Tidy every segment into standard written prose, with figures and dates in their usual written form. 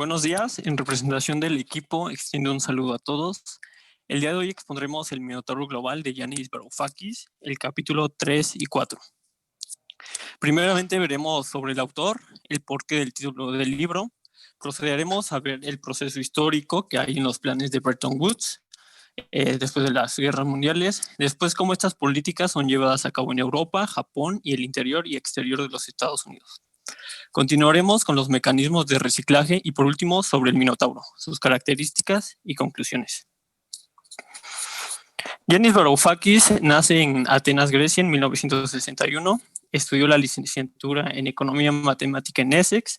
Buenos días, en representación del equipo extiendo un saludo a todos. El día de hoy expondremos el Minotauro Global de Yanis Varoufakis, el capítulo 3 y 4. Primeramente veremos sobre el autor, el porqué del título del libro, procederemos a ver el proceso histórico que hay en los planes de Bretton Woods, después de las guerras mundiales, después cómo estas políticas son llevadas a cabo en Europa, Japón y el interior y exterior de los Estados Unidos. Continuaremos con los mecanismos de reciclaje y por último sobre el Minotauro, sus características y conclusiones. Yanis Varoufakis nace en Atenas, Grecia en 1961, estudió la licenciatura en Economía Matemática en Essex,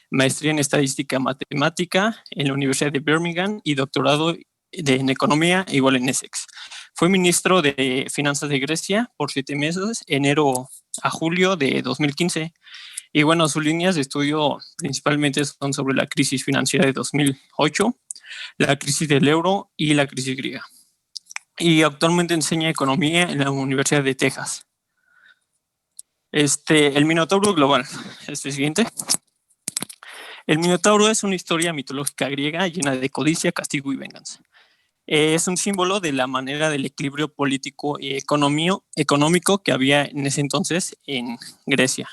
maestría en Estadística Matemática en la Universidad de Birmingham y doctorado en Economía igual en Essex. Fue ministro de Finanzas de Grecia por 7 meses, enero a julio de 2015. Y bueno, sus líneas de estudio principalmente son sobre la crisis financiera de 2008, la crisis del euro y la crisis griega. Y actualmente enseña economía en la Universidad de Texas. El Minotauro Global. Siguiente. El Minotauro es una historia mitológica griega llena de codicia, castigo y venganza. Es un símbolo de la manera del equilibrio político y económico que había en ese entonces en Grecia.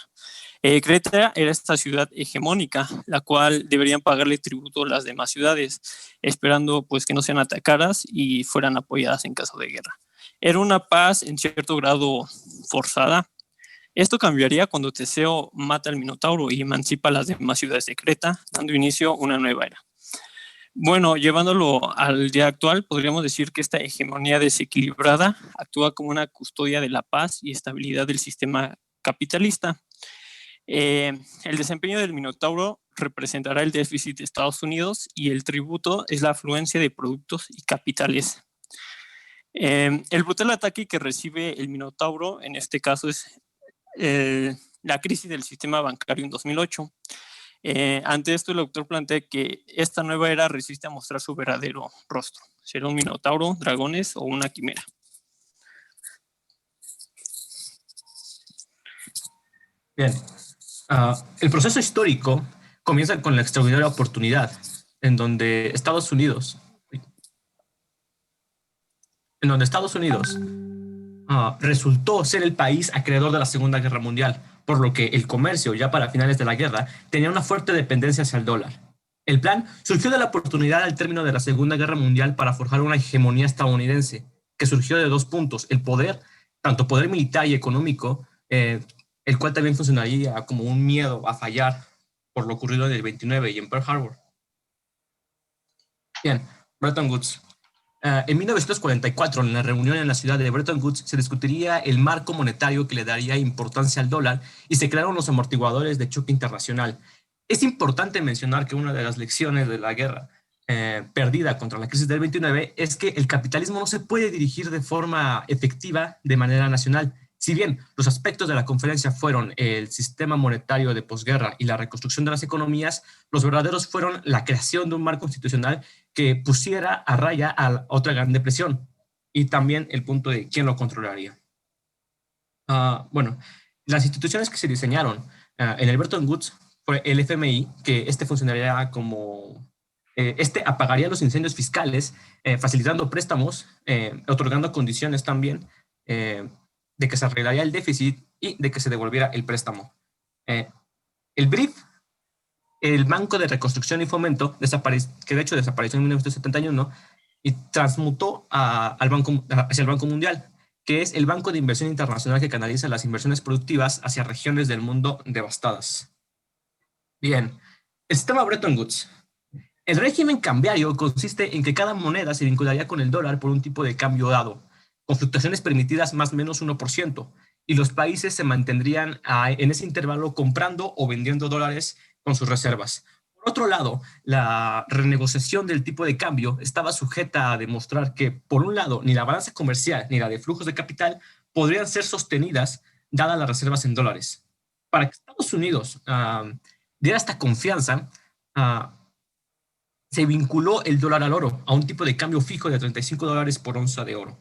Creta era esta ciudad hegemónica, la cual deberían pagarle tributo a las demás ciudades, esperando pues que no sean atacadas y fueran apoyadas en caso de guerra. Era una paz en cierto grado forzada. Esto cambiaría cuando Teseo mata al Minotauro y emancipa a las demás ciudades de Creta, dando inicio a una nueva era. Bueno, llevándolo al día actual, podríamos decir que esta hegemonía desequilibrada actúa como una custodia de la paz y estabilidad del sistema capitalista. El desempeño del Minotauro representará el déficit de Estados Unidos y el tributo es la afluencia de productos y capitales. El brutal ataque que recibe el Minotauro, en este caso, es la crisis del sistema bancario en 2008. Ante esto, el autor plantea que esta nueva era resiste a mostrar su verdadero rostro. ¿Será un Minotauro, dragones o una quimera? Bien. El proceso histórico comienza con la extraordinaria oportunidad en donde Estados Unidos resultó ser el país acreedor de la Segunda Guerra Mundial, por lo que el comercio, ya para finales de la guerra, tenía una fuerte dependencia hacia el dólar. El plan surgió de la oportunidad al término de la Segunda Guerra Mundial para forjar una hegemonía estadounidense, que surgió de 2 puntos: el poder, tanto poder militar y económico, el cual también funcionaría como un miedo a fallar por lo ocurrido en el 29 y en Pearl Harbor. Bien, Bretton Woods. En 1944, en la reunión en la ciudad de Bretton Woods, se discutiría el marco monetario que le daría importancia al dólar y se crearon los amortiguadores de choque internacional. Es importante mencionar que una de las lecciones de la guerra perdida contra la crisis del 29 es que el capitalismo no se puede dirigir de forma efectiva de manera nacional. Si bien los aspectos de la conferencia fueron el sistema monetario de posguerra y la reconstrucción de las economías, los verdaderos fueron la creación de un marco institucional que pusiera a raya a otra gran depresión y también el punto de quién lo controlaría. Bueno, las instituciones que se diseñaron en el Bretton Woods fue el FMI, que funcionaría como apagaría los incendios fiscales, facilitando préstamos, otorgando condiciones también de que se arreglaría el déficit y de que se devolviera el préstamo. El BRIF, el Banco de Reconstrucción y Fomento, que de hecho desapareció en 1971 y transmutó hacia el Banco Mundial, que es el banco de inversión internacional que canaliza las inversiones productivas hacia regiones del mundo devastadas. Bien, el sistema Bretton Woods. El régimen cambiario consiste en que cada moneda se vincularía con el dólar por un tipo de cambio dado, con fluctuaciones permitidas más o menos 1%, y los países se mantendrían en ese intervalo comprando o vendiendo dólares con sus reservas. Por otro lado, la renegociación del tipo de cambio estaba sujeta a demostrar que, por un lado, ni la balanza comercial ni la de flujos de capital podrían ser sostenidas dadas las reservas en dólares. Para que Estados Unidos diera esta confianza, se vinculó el dólar al oro a un tipo de cambio fijo de $35 por onza de oro.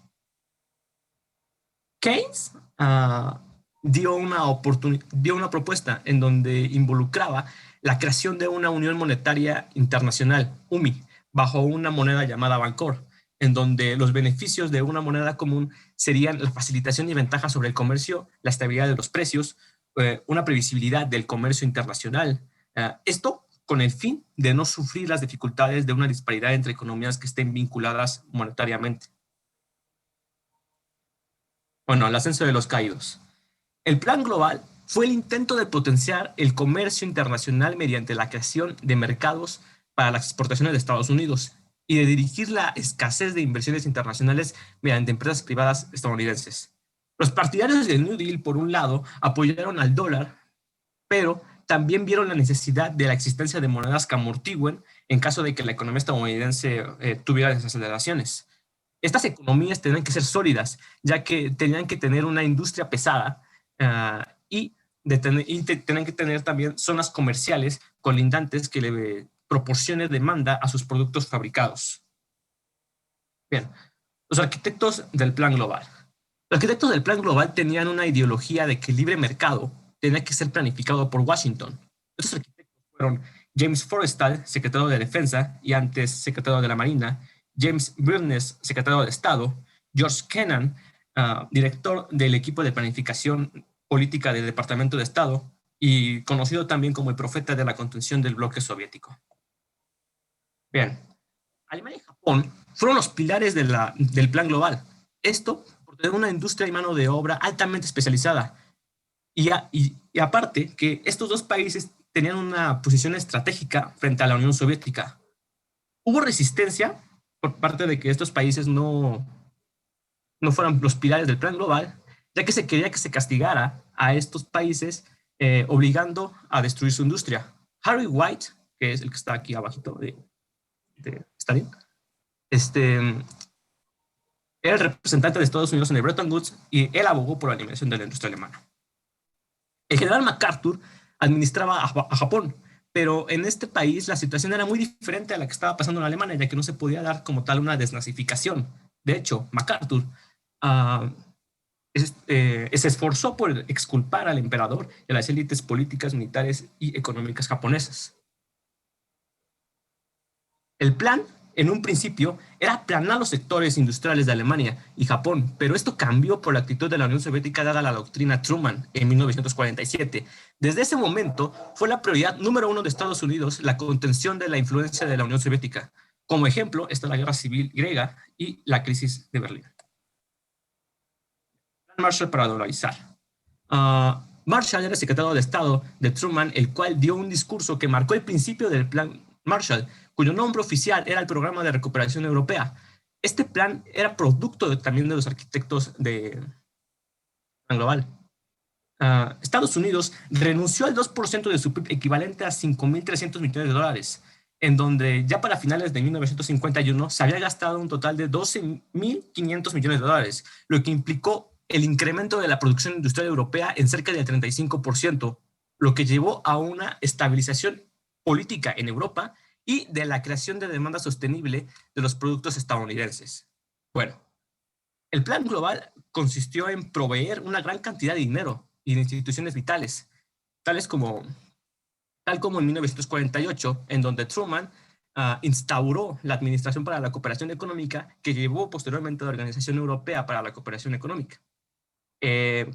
Keynes dio una propuesta en donde involucraba la creación de una Unión Monetaria Internacional, UMI, bajo una moneda llamada Bancor, en donde los beneficios de una moneda común serían la facilitación y ventaja sobre el comercio, la estabilidad de los precios, una previsibilidad del comercio internacional. Esto con el fin de no sufrir las dificultades de una disparidad entre economías que estén vinculadas monetariamente. Bueno, el ascenso de los caídos. El Plan Global fue el intento de potenciar el comercio internacional mediante la creación de mercados para las exportaciones de Estados Unidos y de dirigir la escasez de inversiones internacionales mediante empresas privadas estadounidenses. Los partidarios del New Deal, por un lado, apoyaron al dólar, pero también vieron la necesidad de la existencia de monedas que amortigüen en caso de que la economía estadounidense tuviera desaceleraciones. Estas economías tenían que ser sólidas, ya que tenían que tener una industria pesada y tenían que tener también zonas comerciales colindantes que le proporcione demanda a sus productos fabricados. Bien, los arquitectos del Plan Global. Los arquitectos del Plan Global tenían una ideología de que el libre mercado tenía que ser planificado por Washington. Estos arquitectos fueron James Forrestal, secretario de Defensa y antes secretario de la Marina, James Briones, secretario de Estado, George Kennan, director del equipo de planificación política del Departamento de Estado y conocido también como el profeta de la contención del bloque soviético. Bien, Alemania y Japón fueron los pilares del Plan Global. Esto por tener una industria y mano de obra altamente especializada. Y aparte que estos dos países tenían una posición estratégica frente a la Unión Soviética. Hubo resistencia por parte de que estos países no fueran los pilares del Plan Global, ya que se quería que se castigara a estos países obligando a destruir su industria. Harry White, que es el que está aquí abajito de Stalin, era el representante de Estados Unidos en el Bretton Woods y él abogó por la eliminación de la industria alemana. El general MacArthur administraba a Japón, pero en este país la situación era muy diferente a la que estaba pasando en Alemania, ya que no se podía dar como tal una desnazificación. De hecho, MacArthur se esforzó por exculpar al emperador y a las élites políticas, militares y económicas japonesas. El plan, en un principio, era aplanar los sectores industriales de Alemania y Japón, pero esto cambió por la actitud de la Unión Soviética dada la doctrina Truman en 1947. Desde ese momento, fue la prioridad número uno de Estados Unidos la contención de la influencia de la Unión Soviética. Como ejemplo está la Guerra Civil griega y la crisis de Berlín. Plan Marshall para dolarizar. Marshall era secretario de Estado de Truman, el cual dio un discurso que marcó el principio del Plan Marshall, cuyo nombre oficial era el Programa de Recuperación Europea. Este plan era producto también de los arquitectos de Plan Global. Estados Unidos renunció al 2% de su PIB, equivalente a 5.300 millones de dólares, en donde ya para finales de 1951 se había gastado un total de 12.500 millones de dólares, lo que implicó el incremento de la producción industrial europea en cerca del 35%, lo que llevó a una estabilización política en Europa y de la creación de demanda sostenible de los productos estadounidenses. Bueno, el Plan Global consistió en proveer una gran cantidad de dinero y de instituciones vitales, tal como en 1948, en donde Truman instauró la Administración para la Cooperación Económica, que llevó posteriormente a la Organización Europea para la Cooperación Económica,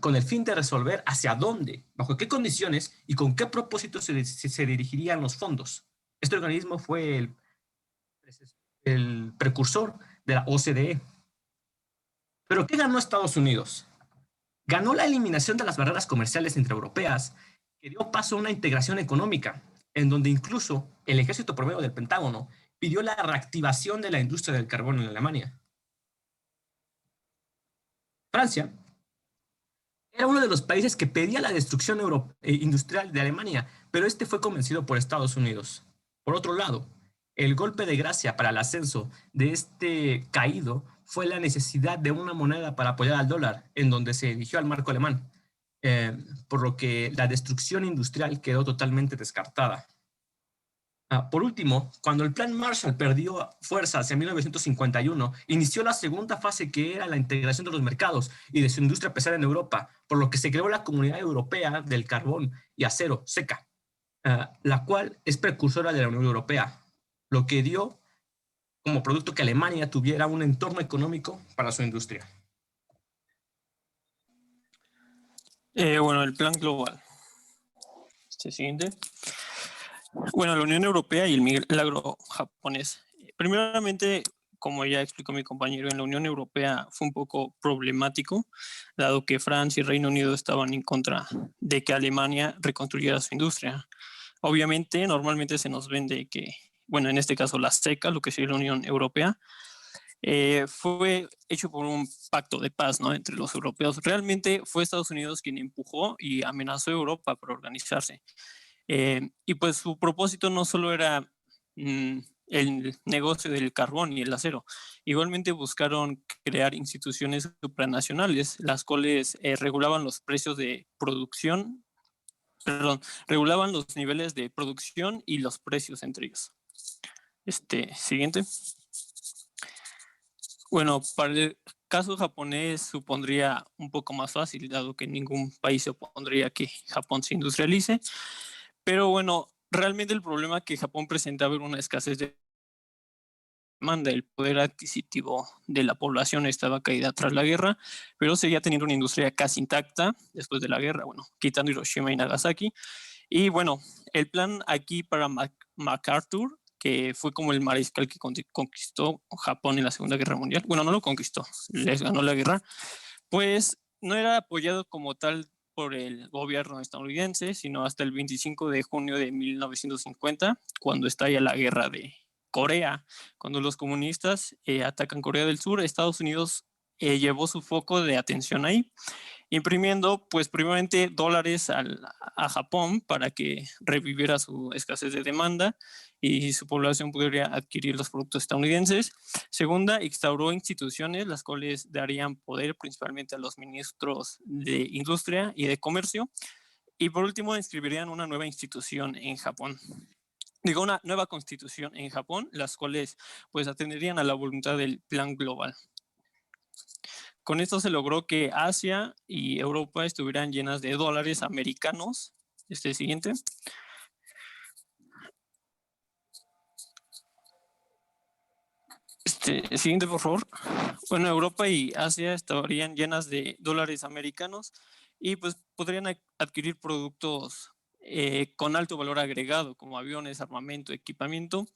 con el fin de resolver hacia dónde, bajo qué condiciones y con qué propósitos se dirigirían los fondos. Este organismo fue el precursor de la OCDE. ¿Pero qué ganó Estados Unidos? Ganó la eliminación de las barreras comerciales intraeuropeas, que dio paso a una integración económica, en donde incluso el ejército promedio del Pentágono pidió la reactivación de la industria del carbón en Alemania. Francia era uno de los países que pedía la destrucción industrial de Alemania, pero este fue convencido por Estados Unidos. Por otro lado, el golpe de gracia para el ascenso de este caído fue la necesidad de una moneda para apoyar al dólar, en donde se eligió al marco alemán, por lo que la destrucción industrial quedó totalmente descartada. Por último, cuando el Plan Marshall perdió fuerza hacia 1951, inició la segunda fase que era la integración de los mercados y de su industria pesada en Europa, por lo que se creó la Comunidad Europea del Carbón y Acero, SECA, la cual es precursora de la Unión Europea, lo que dio como producto que Alemania tuviera un entorno económico para su industria. Bueno, el plan global. Siguiente. Bueno, la Unión Europea y el milagro japonés. Primeramente, como ya explicó mi compañero, en la Unión Europea fue un poco problemático, dado que Francia y Reino Unido estaban en contra de que Alemania reconstruyera su industria. Obviamente, normalmente se nos vende que, bueno, en este caso la CECA, lo que sería la Unión Europea, fue hecho por un pacto de paz, ¿no?, entre los europeos. Realmente fue Estados Unidos quien empujó y amenazó a Europa para organizarse. Y pues su propósito no solo era el negocio del carbón y el acero, igualmente buscaron crear instituciones supranacionales, las cuales regulaban los precios de producción, perdón, regulaban los niveles de producción y los precios entre ellos. Siguiente. Bueno, para el caso japonés supondría un poco más fácil, dado que ningún país se opondría a que Japón se industrialice. Pero bueno, realmente el problema que Japón presentaba era una escasez de demanda. El poder adquisitivo de la población estaba caída tras la guerra, pero seguía teniendo una industria casi intacta después de la guerra, bueno, quitando Hiroshima y Nagasaki. Y bueno, el plan aquí para MacArthur, que fue como el mariscal que conquistó Japón en la Segunda Guerra Mundial, bueno, no lo conquistó, les ganó la guerra, pues no era apoyado como tal por el gobierno estadounidense, sino hasta el 25 de junio de 1950, cuando estalla la guerra de Corea. Cuando los comunistas atacan Corea del Sur, Estados Unidos llevó su foco de atención ahí, imprimiendo pues primeramente dólares a Japón para que reviviera su escasez de demanda y su población pudiera adquirir los productos estadounidenses. Segunda, instauró instituciones las cuales darían poder principalmente a los ministros de Industria y de Comercio. Y por último, inscribirían una nueva institución en Japón. Digo, una nueva constitución en Japón, las cuales pues atenderían a la voluntad del plan global. Con esto se logró que Asia y Europa estuvieran llenas de dólares americanos. Siguiente. Siguiente, por favor. Bueno, Europa y Asia estarían llenas de dólares americanos y pues podrían adquirir productos con alto valor agregado, como aviones, armamento, equipamiento,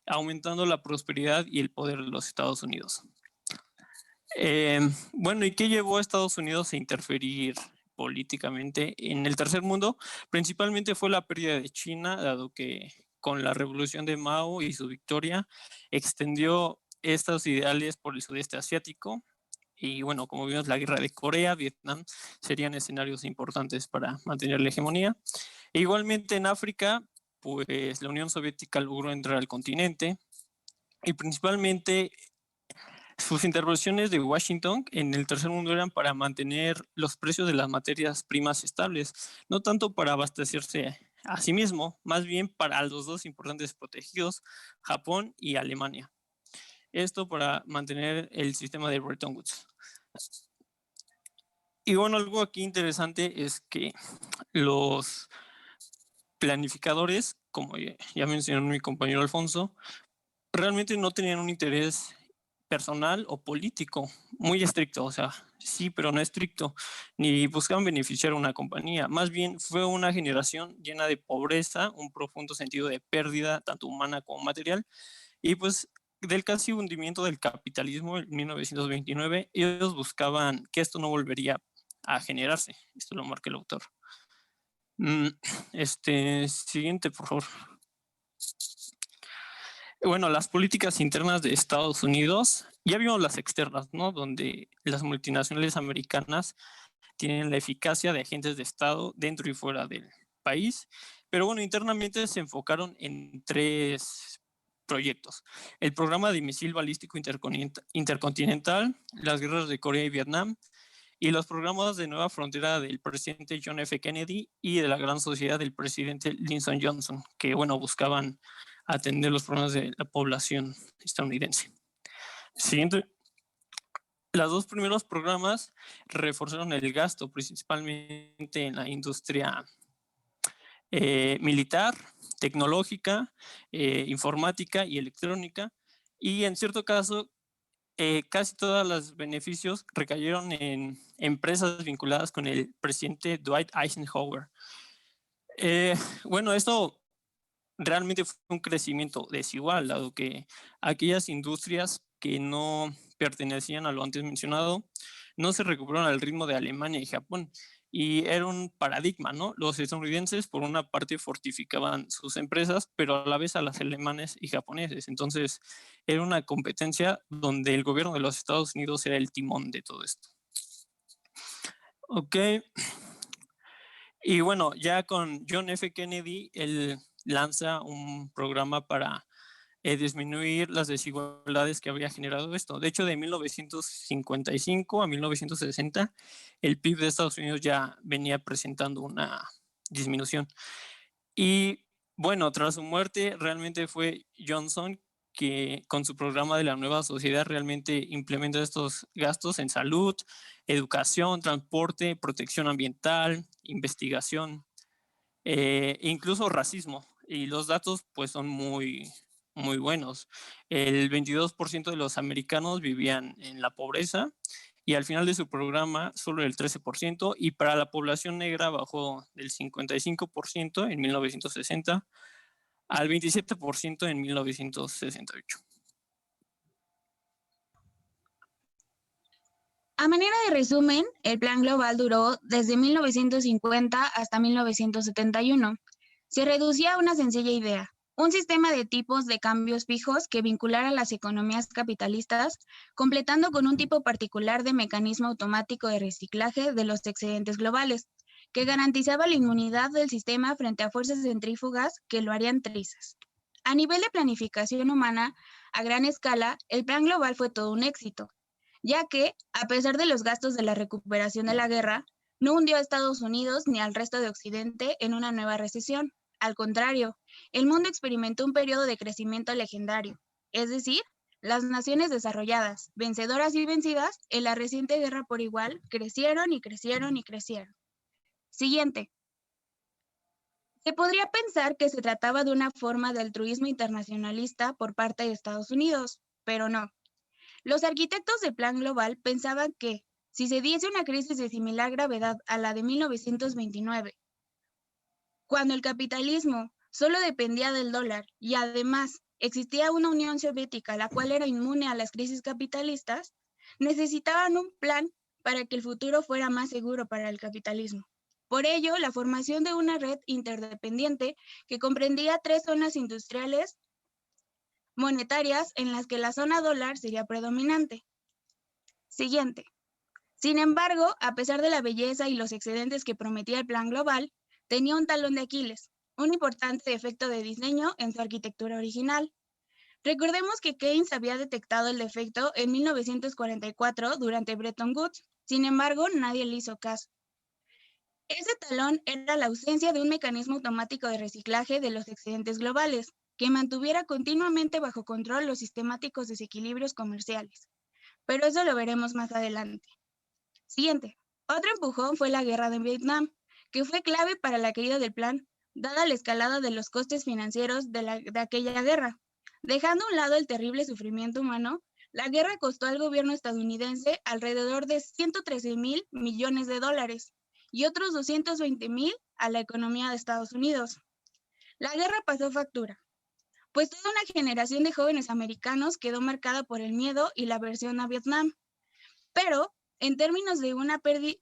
aumentando la prosperidad y el poder de los Estados Unidos. Bueno, ¿y qué llevó a Estados Unidos a interferir políticamente en el tercer mundo? Principalmente fue la pérdida de China, dado que con la revolución de Mao y su victoria extendió estos ideales por el sudeste asiático. Y bueno, como vimos, la guerra de Corea, Vietnam serían escenarios importantes para mantener la hegemonía. E igualmente en África, pues la Unión Soviética logró entrar al continente y principalmente sus intervenciones de Washington en el tercer mundo eran para mantener los precios de las materias primas estables, no tanto para abastecerse a sí mismo, más bien para los dos importantes protegidos, Japón y Alemania. Esto para mantener el sistema de Bretton Woods. Y bueno, algo aquí interesante es que los planificadores, como ya mencionó mi compañero Alfonso, realmente no tenían un interés personal o político muy estricto, o sea, sí, pero no estricto, ni buscaban beneficiar a una compañía. Más bien fue una generación llena de pobreza, un profundo sentido de pérdida, tanto humana como material, y pues del casi hundimiento del capitalismo en 1929, ellos buscaban que esto no volvería a generarse. Esto lo marca el autor. Siguiente, por favor. Bueno, las políticas internas de Estados Unidos, ya vimos las externas, ¿no? Donde las multinacionales americanas tienen la eficacia de agentes de Estado dentro y fuera del país, pero bueno, internamente se enfocaron en tres proyectos: el programa de misil balístico intercontinental, las guerras de Corea y Vietnam, y los programas de nueva frontera del presidente John F. Kennedy y de la gran sociedad del presidente Lyndon Johnson, que bueno, buscaban atender los problemas de la población estadounidense. Siguiente. Los dos primeros programas reforzaron el gasto, principalmente en la industria militar, tecnológica, informática y electrónica, y en cierto caso casi todos los beneficios recayeron en empresas vinculadas con el presidente Dwight Eisenhower. Bueno, esto realmente fue un crecimiento desigual, dado que aquellas industrias que no pertenecían a lo antes mencionado no se recuperaron al ritmo de Alemania y Japón. Y era un paradigma, ¿no? Los estadounidenses, por una parte, fortificaban sus empresas, pero a la vez a las alemanes y japoneses. Entonces, era una competencia donde el gobierno de los Estados Unidos era el timón de todo esto. Ok. Y bueno, ya con John F. Kennedy, él lanza un programa para disminuir las desigualdades que había generado esto. De hecho, de 1955 a 1960, el PIB de Estados Unidos ya venía presentando una disminución. Y bueno, tras su muerte, realmente fue Johnson que con su programa de la nueva sociedad realmente implementa estos gastos en salud, educación, transporte, protección ambiental, investigación, incluso racismo. Y los datos pues son muy buenos. El 22% de los americanos vivían en la pobreza y al final de su programa solo el 13%, y para la población negra bajó del 55% en 1960 al 27% en 1968. A manera de resumen, el Plan Global duró desde 1950 hasta 1971. Se reducía a una sencilla idea: un sistema de tipos de cambios fijos que vinculara las economías capitalistas, completando con un tipo particular de mecanismo automático de reciclaje de los excedentes globales, que garantizaba la inmunidad del sistema frente a fuerzas centrífugas que lo harían trizas. A nivel de planificación humana, a gran escala, el Plan Global fue todo un éxito, ya que, a pesar de los gastos de la recuperación de la guerra, no hundió a Estados Unidos ni al resto de Occidente en una nueva recesión. Al contrario, el mundo experimentó un periodo de crecimiento legendario, es decir, las naciones desarrolladas, vencedoras y vencidas en la reciente guerra por igual, crecieron y crecieron y crecieron. Siguiente. Se podría pensar que se trataba de una forma de altruismo internacionalista por parte de Estados Unidos, pero no. Los arquitectos del Plan Global pensaban que, si se diese una crisis de similar gravedad a la de 1929, cuando el capitalismo solo dependía del dólar y además existía una Unión Soviética la cual era inmune a las crisis capitalistas, necesitaban un plan para que el futuro fuera más seguro para el capitalismo. Por ello, la formación de una red interdependiente que comprendía 3 zonas industriales monetarias en las que la zona dólar sería predominante. Siguiente. Sin embargo, a pesar de la belleza y los excedentes que prometía el Plan Global, tenía un talón de Aquiles, un importante defecto de diseño en su arquitectura original. Recordemos que Keynes había detectado el defecto en 1944 durante Bretton Woods, sin embargo, nadie le hizo caso. Ese talón era la ausencia de un mecanismo automático de reciclaje de los excedentes globales, que mantuviera continuamente bajo control los sistemáticos desequilibrios comerciales. Pero eso lo veremos más adelante. Siguiente. Otro empujón fue la guerra de Vietnam, que fue clave para la caída del plan, dada la escalada de los costes financieros de aquella guerra. Dejando a un lado el terrible sufrimiento humano, la guerra costó al gobierno estadounidense alrededor de 113,000 millones de dólares y otros 220,000 a la economía de Estados Unidos. La guerra pasó factura, pues toda una generación de jóvenes americanos quedó marcada por el miedo y la aversión a Vietnam. Pero, en términos de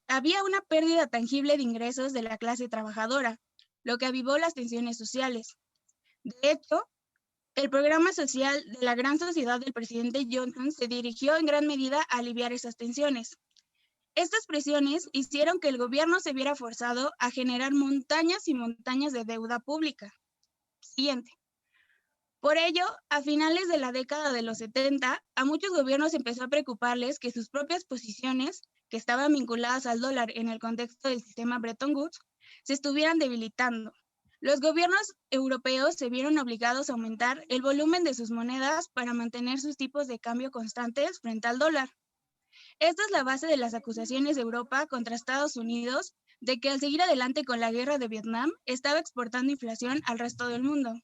había una pérdida tangible de ingresos de la clase trabajadora, lo que avivó las tensiones sociales. De hecho, el programa social de la Gran Sociedad del presidente Johnson se dirigió en gran medida a aliviar esas tensiones. Estas presiones hicieron que el gobierno se viera forzado a generar montañas y montañas de deuda pública. Siguiente. Por ello, a finales de la década de los 70, a muchos gobiernos empezó a preocuparles que sus propias posiciones, que estaban vinculadas al dólar en el contexto del sistema Bretton Woods, se estuvieran debilitando, Los gobiernos europeos se vieron obligados a aumentar el volumen de sus monedas para mantener sus tipos de cambio constantes frente al dólar. Esta es la base de las acusaciones de Europa contra Estados Unidos de que al seguir adelante con la guerra de Vietnam estaba exportando inflación al resto del mundo.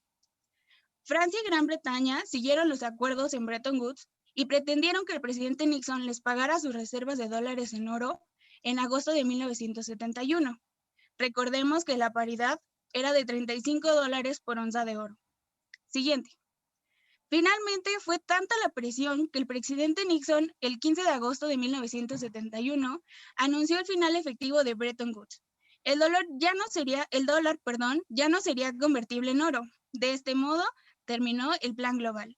Francia y Gran Bretaña siguieron los acuerdos en Bretton Woods y pretendieron que el presidente Nixon les pagara sus reservas de dólares en oro en agosto de 1971. Recordemos que la paridad era de $35 por onza de oro. Siguiente. Finalmente, fue tanta la presión que el presidente Nixon, el 15 de agosto de 1971, anunció el final efectivo de Bretton Woods. El dólar ya no sería convertible en oro. De este modo, terminó el Plan Global.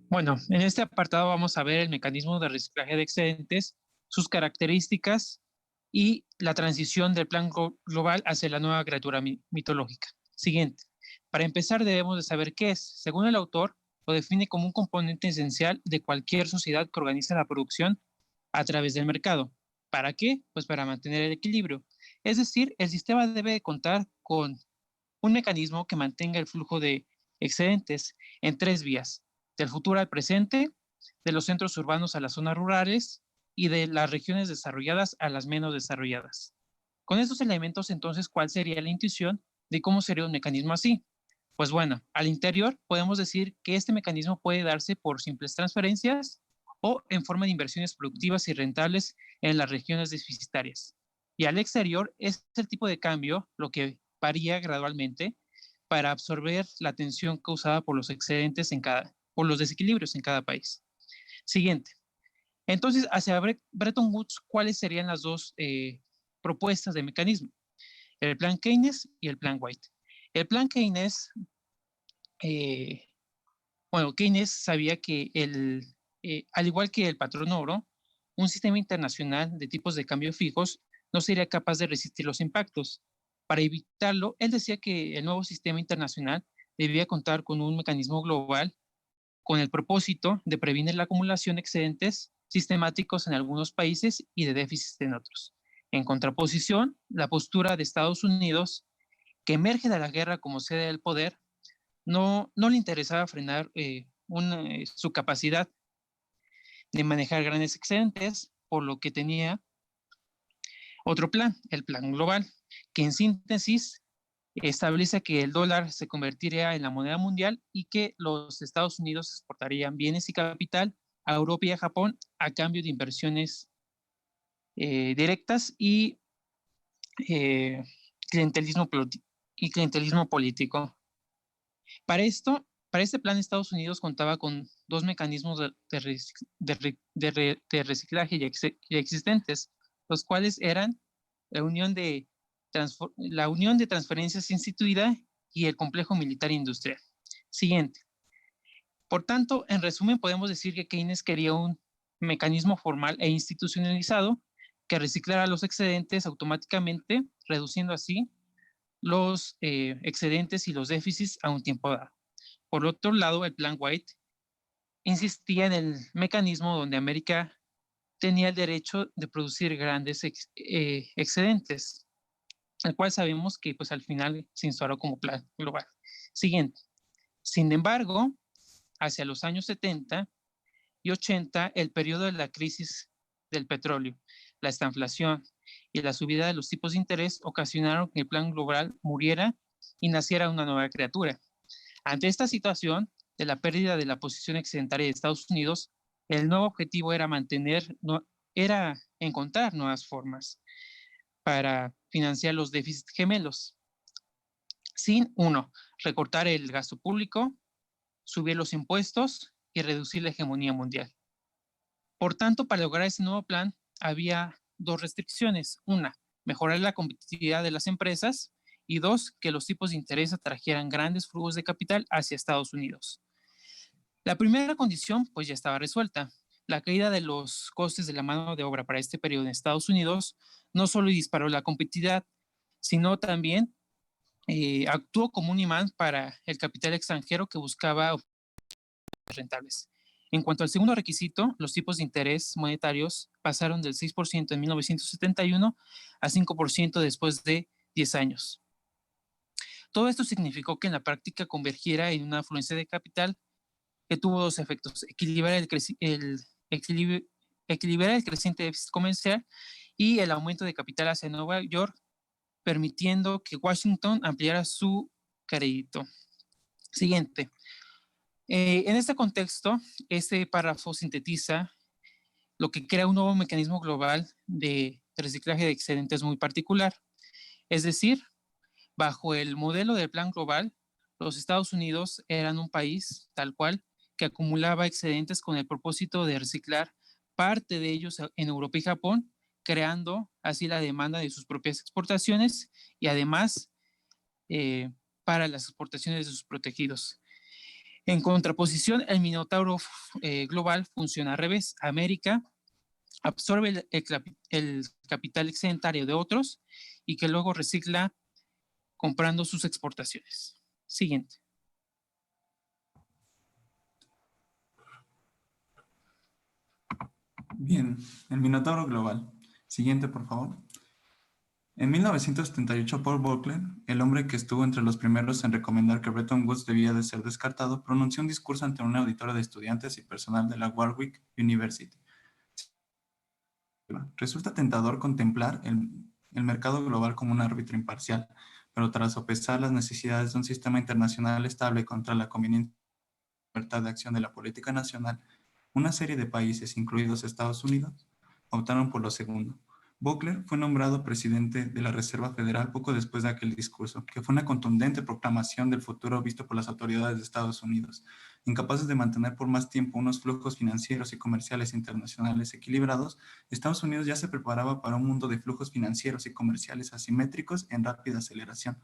Bueno, en este apartado vamos a ver el mecanismo de reciclaje de excedentes, sus características y la transición del Plan Global hacia la nueva criatura mitológica. Siguiente. Para empezar, debemos de saber qué es. Según el autor, lo define como un componente esencial de cualquier sociedad que organiza la producción a través del mercado. ¿Para qué? Pues para mantener el equilibrio. Es decir, el sistema debe contar con un mecanismo que mantenga el flujo de excedentes en 3 vías: del futuro al presente, de los centros urbanos a las zonas rurales y de las regiones desarrolladas a las menos desarrolladas. Con estos elementos, entonces, ¿cuál sería la intuición de cómo sería un mecanismo así? Pues bueno, al interior podemos decir que este mecanismo puede darse por simples transferencias o en forma de inversiones productivas y rentables en las regiones deficitarias. Y al exterior es el tipo de cambio lo que varía gradualmente para absorber la tensión causada por los excedentes por los desequilibrios en cada país. Siguiente. Entonces, hacia Bretton Woods, ¿cuáles serían las dos propuestas de mecanismo? El plan Keynes y el plan White. El plan Keynes, Keynes sabía que al igual que el patrón oro, un sistema internacional de tipos de cambio fijos no sería capaz de resistir los impactos. Para evitarlo, él decía que el nuevo sistema internacional debía contar con un mecanismo global con el propósito de prevenir la acumulación de excedentes sistemáticos en algunos países y de déficits en otros. En contraposición, la postura de Estados Unidos, que emerge de la guerra como sede del poder, no le interesaba frenar su capacidad de manejar grandes excedentes, por lo que tenía otro plan, el plan global, que en síntesis establece que el dólar se convertiría en la moneda mundial y que los Estados Unidos exportarían bienes y capital a Europa y a Japón a cambio de inversiones directas y clientelismo político. Para este plan, Estados Unidos contaba con 2 mecanismos de reciclaje ya existentes, los cuales eran la Unión de Transferencias instituida y el complejo militar industrial. Siguiente. Por tanto, en resumen, podemos decir que Keynes quería un mecanismo formal e institucionalizado que reciclara los excedentes automáticamente, reduciendo así los excedentes y los déficits a un tiempo dado. Por otro lado, el plan White insistía en el mecanismo donde América tenía el derecho de producir grandes excedentes, el cual sabemos que pues al final se instauró como plan global. Siguiente. Sin embargo, hacia los años 70 y 80, el periodo de la crisis del petróleo, la estanflación y la subida de los tipos de interés ocasionaron que el plan global muriera y naciera una nueva criatura. Ante esta situación de la pérdida de la posición excedentaria de Estados Unidos, el nuevo objetivo era encontrar nuevas formas para financiar los déficits gemelos, sin recortar el gasto público, subir los impuestos y reducir la hegemonía mundial. Por tanto, para lograr ese nuevo plan, había 2 restricciones. Una, mejorar la competitividad de las empresas y 2, que los tipos de interés atrajeran grandes flujos de capital hacia Estados Unidos. La primera condición, pues ya estaba resuelta. La caída de los costes de la mano de obra para este periodo en Estados Unidos no solo disparó la competitividad, sino también actuó como un imán para el capital extranjero que buscaba rentables. En cuanto al segundo requisito, los tipos de interés monetarios pasaron del 6% en 1971 a 5% después de 10 años. Todo esto significó que en la práctica convergiera en una afluencia de capital que tuvo dos efectos: equilibrar el creciente déficit comercial y el aumento de capital hacia Nueva York, permitiendo que Washington ampliara su crédito. Siguiente. En este contexto, este párrafo sintetiza lo que crea un nuevo mecanismo global de reciclaje de excedentes muy particular. Es decir, bajo el modelo del Plan Global, los Estados Unidos eran un país tal cual que acumulaba excedentes con el propósito de reciclar parte de ellos en Europa y Japón, creando así la demanda de sus propias exportaciones y además para las exportaciones de sus protegidos. En contraposición, el Minotauro global funciona al revés. América absorbe el capital excedentario de otros y que luego recicla comprando sus exportaciones. Siguiente. Bien, el Minotauro global. Siguiente, por favor. En 1978, Paul Volcker, el hombre que estuvo entre los primeros en recomendar que Bretton Woods debía de ser descartado, pronunció un discurso ante un auditorio de estudiantes y personal de la Warwick University. Resulta tentador contemplar el mercado global como un árbitro imparcial, pero tras sopesar las necesidades de un sistema internacional estable contra la conveniencia y libertad de acción de la política nacional, una serie de países, incluidos Estados Unidos, optaron por lo segundo. Volcker fue nombrado presidente de la Reserva Federal poco después de aquel discurso, que fue una contundente proclamación del futuro visto por las autoridades de Estados Unidos. Incapaces de mantener por más tiempo unos flujos financieros y comerciales internacionales equilibrados, Estados Unidos ya se preparaba para un mundo de flujos financieros y comerciales asimétricos en rápida aceleración,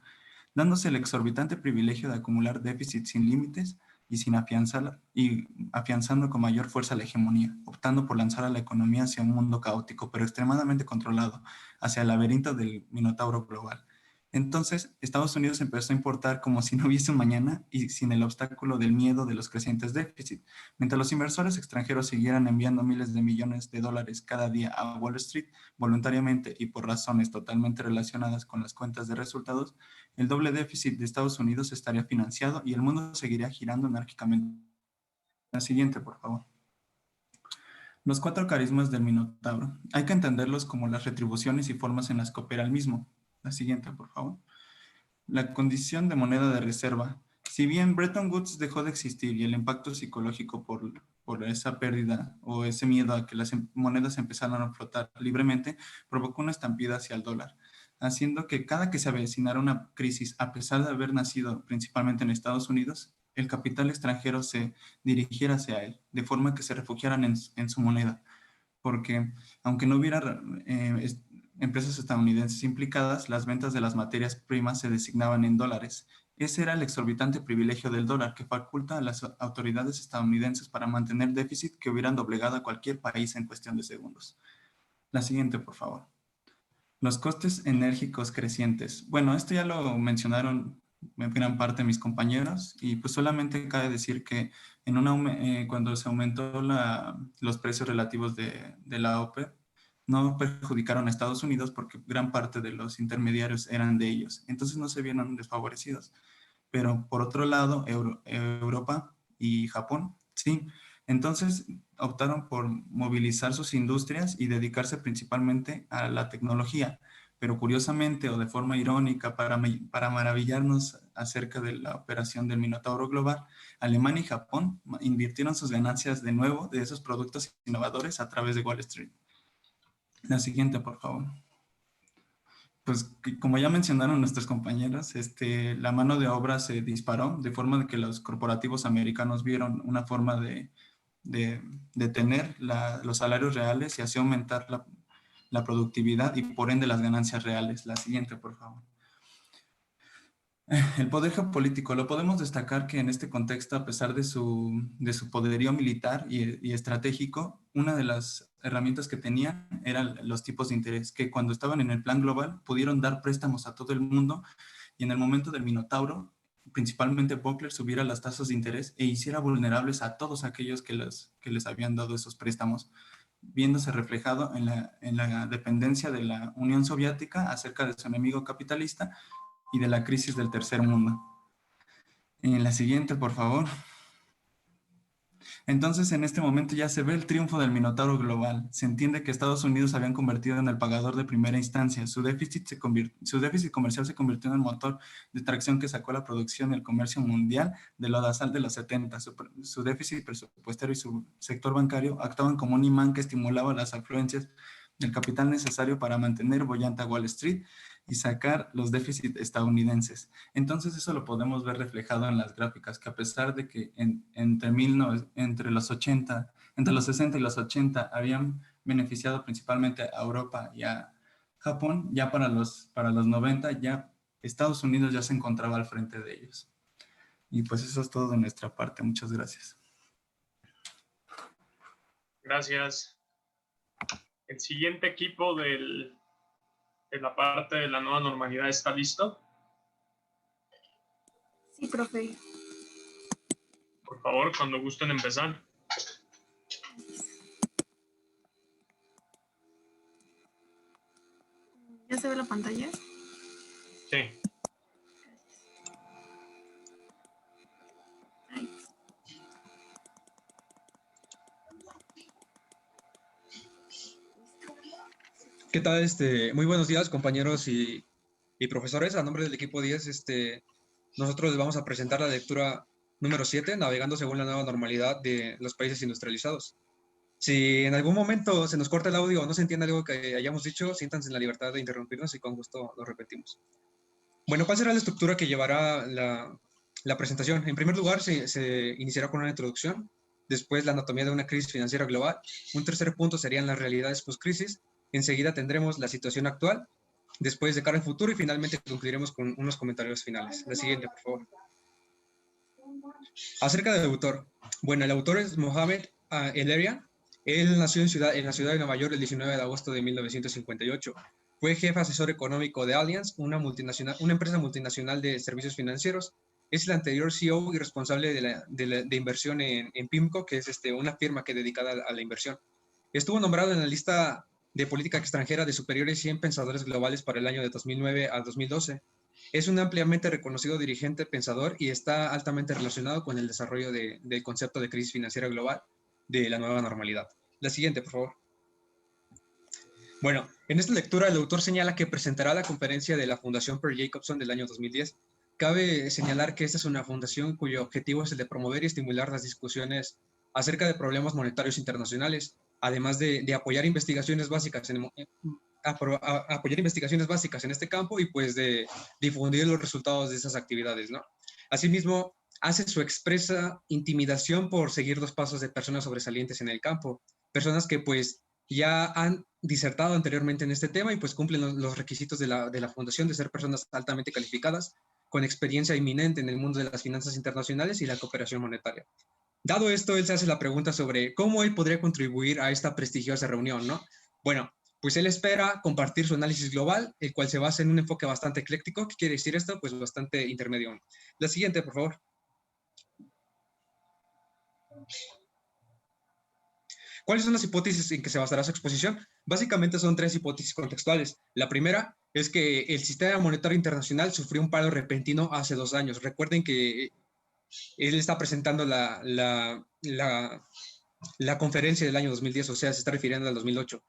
dándose el exorbitante privilegio de acumular déficit sin límites y afianzando con mayor fuerza la hegemonía, optando por lanzar a la economía hacia un mundo caótico, pero extremadamente controlado, hacia el laberinto del Minotauro global. Entonces, Estados Unidos empezó a importar como si no hubiese un mañana y sin el obstáculo del miedo de los crecientes déficits. Mientras los inversores extranjeros siguieran enviando miles de millones de dólares cada día a Wall Street, voluntariamente y por razones totalmente relacionadas con las cuentas de resultados, el doble déficit de Estados Unidos estaría financiado y el mundo seguiría girando anárquicamente. La siguiente, por favor. Los 4 carismas del Minotauro. Hay que entenderlos como las retribuciones y formas en las que opera el mismo. La siguiente, por favor. La condición de moneda de reserva. Si bien Bretton Woods dejó de existir y el impacto psicológico por esa pérdida o ese miedo a que las monedas empezaran a flotar libremente, provocó una estampida hacia el dólar, haciendo que cada que se avecinara una crisis, a pesar de haber nacido principalmente en Estados Unidos, el capital extranjero se dirigiera hacia él, de forma que se refugiaran en su moneda, porque aunque no hubiera empresas estadounidenses implicadas, las ventas de las materias primas se designaban en dólares. Ese era el exorbitante privilegio del dólar que faculta a las autoridades estadounidenses para mantener déficit que hubieran doblegado a cualquier país en cuestión de segundos. La siguiente, por favor. Los costes enérgicos crecientes. Bueno, esto ya lo mencionaron en gran parte mis compañeros y pues solamente cabe decir que cuando se aumentó los precios relativos de la OPEP, no perjudicaron a Estados Unidos porque gran parte de los intermediarios eran de ellos. Entonces no se vieron desfavorecidos. Pero por otro lado, Europa y Japón, sí. Entonces optaron por movilizar sus industrias y dedicarse principalmente a la tecnología. Pero curiosamente o de forma irónica, para maravillarnos acerca de la operación del Minotauro global, Alemania y Japón invirtieron sus ganancias de nuevo de esos productos innovadores a través de Wall Street. La siguiente, por favor. Pues como ya mencionaron nuestros compañeros, la mano de obra se disparó de forma de que los corporativos americanos vieron una forma de tener los salarios reales y así aumentar la productividad y por ende las ganancias reales. La siguiente, por favor. El poder geopolítico. Lo podemos destacar que en este contexto, a pesar de su poderío militar y estratégico, una de las herramientas que tenían eran los tipos de interés, que cuando estaban en el plan global pudieron dar préstamos a todo el mundo y en el momento del Minotauro principalmente Buckler, subiera las tasas de interés e hiciera vulnerables a todos aquellos que les habían dado esos préstamos, viéndose reflejado en la dependencia de la Unión Soviética acerca de su enemigo capitalista y de la crisis del tercer mundo. En la siguiente, por favor. Entonces, en este momento ya se ve el triunfo del Minotauro global. Se entiende que Estados Unidos se habían convertido en el pagador de primera instancia. Su déficit comercial se convirtió en el motor de tracción que sacó la producción y el comercio mundial de lodazal de los 70. Su déficit presupuestario y su sector bancario actuaban como un imán que estimulaba las afluencias del capital necesario para mantener bollante a Wall Street y sacar los déficits estadounidenses. Entonces eso lo podemos ver reflejado en las gráficas, que a pesar de que entre los 60 y los 80 habían beneficiado principalmente a Europa y a Japón, ya para los 90 ya Estados Unidos ya se encontraba al frente de ellos. Y pues eso es todo de nuestra parte. Muchas gracias. Gracias. El siguiente equipo de la parte de la nueva normalidad está listo. Sí, profe. Por favor, cuando gusten empezar. ¿Ya se ve la pantalla? Sí. ¿Qué tal? Muy buenos días, compañeros y profesores. A nombre del equipo 10, nosotros les vamos a presentar la lectura número 7, Navegando según la nueva normalidad de los países industrializados. Si en algún momento se nos corta el audio o no se entiende algo que hayamos dicho, siéntanse en la libertad de interrumpirnos y con gusto lo repetimos. Bueno, ¿cuál será la estructura que llevará la presentación? En primer lugar, se iniciará con una introducción, después la anatomía de una crisis financiera global, un tercer punto serían las realidades post-crisis, enseguida tendremos la situación actual, después de cara al futuro y finalmente concluiremos con unos comentarios finales. La siguiente, por favor. Acerca del autor. Bueno, el autor es Mohamed El-Erian. Él nació en la ciudad de Nueva York el 19 de agosto de 1958. Fue jefe asesor económico de Allianz, una empresa multinacional de servicios financieros. Es el anterior CEO y responsable de inversión en PIMCO, que es una firma que dedicada a la inversión. Estuvo nombrado en la lista de política extranjera de superiores 100 pensadores globales para el año de 2009 a 2012. Es un ampliamente reconocido dirigente pensador y está altamente relacionado con el desarrollo del concepto de crisis financiera global de la nueva normalidad. La siguiente, por favor. Bueno, en esta lectura el autor señala que presentará la conferencia de la Fundación Per Jacobson del año 2010. Cabe señalar que esta es una fundación cuyo objetivo es el de promover y estimular las discusiones acerca de problemas monetarios internacionales, además de apoyar investigaciones básicas apoyar investigaciones básicas en este campo y pues de difundir los resultados de esas actividades, ¿no? Asimismo, hace su expresa intimidación por seguir los pasos de personas sobresalientes en el campo, personas que pues ya han disertado anteriormente en este tema y pues cumplen los requisitos de la fundación de ser personas altamente calificadas, con experiencia inminente en el mundo de las finanzas internacionales y la cooperación monetaria. Dado esto, él se hace la pregunta sobre cómo él podría contribuir a esta prestigiosa reunión, ¿no? Bueno, pues él espera compartir su análisis global, el cual se basa en un enfoque bastante ecléctico. ¿Qué quiere decir esto? Pues bastante intermedio. La siguiente, por favor. ¿Cuáles son las hipótesis en que se basará su exposición? Básicamente son tres hipótesis contextuales. La primera es que el sistema monetario internacional sufrió un paro repentino hace 2 años. Recuerden que él está presentando la conferencia del año 2010, o sea, se está refiriendo al 2008,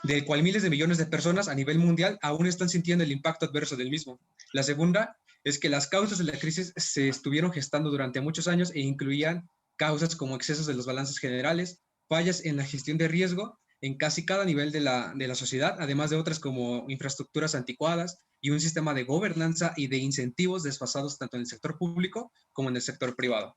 del cual miles de millones de personas a nivel mundial aún están sintiendo el impacto adverso del mismo. La segunda es que las causas de la crisis se estuvieron gestando durante muchos años e incluían causas como excesos de los balances generales, fallas en la gestión de riesgo en casi cada nivel de la sociedad, además de otras como infraestructuras anticuadas y un sistema de gobernanza y de incentivos desfasados tanto en el sector público como en el sector privado.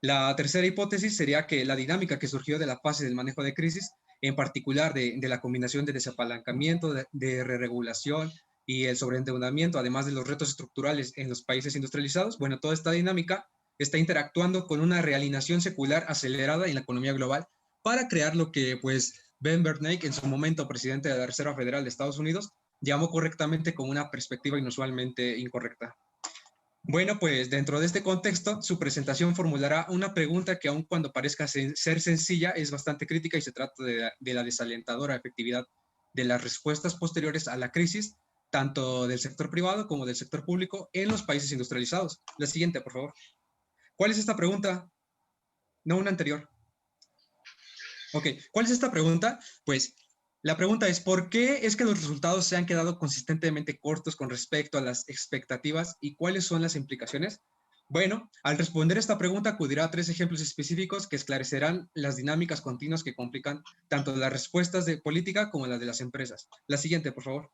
La tercera hipótesis sería que la dinámica que surgió de la fase del manejo de crisis, en particular de la combinación de desapalancamiento, de reregulación y el sobreendeudamiento, además de los retos estructurales en los países industrializados, bueno, toda esta dinámica está interactuando con una realineación secular acelerada en la economía global para crear lo que, pues, Ben Bernanke, en su momento presidente de la Reserva Federal de Estados Unidos, llamó correctamente como una perspectiva inusualmente incorrecta. Bueno, pues dentro de este contexto, su presentación formulará una pregunta que aun cuando parezca ser sencilla, es bastante crítica y se trata de la desalentadora efectividad de las respuestas posteriores a la crisis, tanto del sector privado como del sector público en los países industrializados. La siguiente, por favor. ¿Cuál es esta pregunta? No una anterior. Ok, ¿cuál es esta pregunta? Pues la pregunta es, ¿por qué es que los resultados se han quedado consistentemente cortos con respecto a las expectativas y cuáles son las implicaciones? Bueno, al responder esta pregunta acudirá a 3 ejemplos específicos que esclarecerán las dinámicas continuas que complican tanto las respuestas de política como las de las empresas. La siguiente, por favor.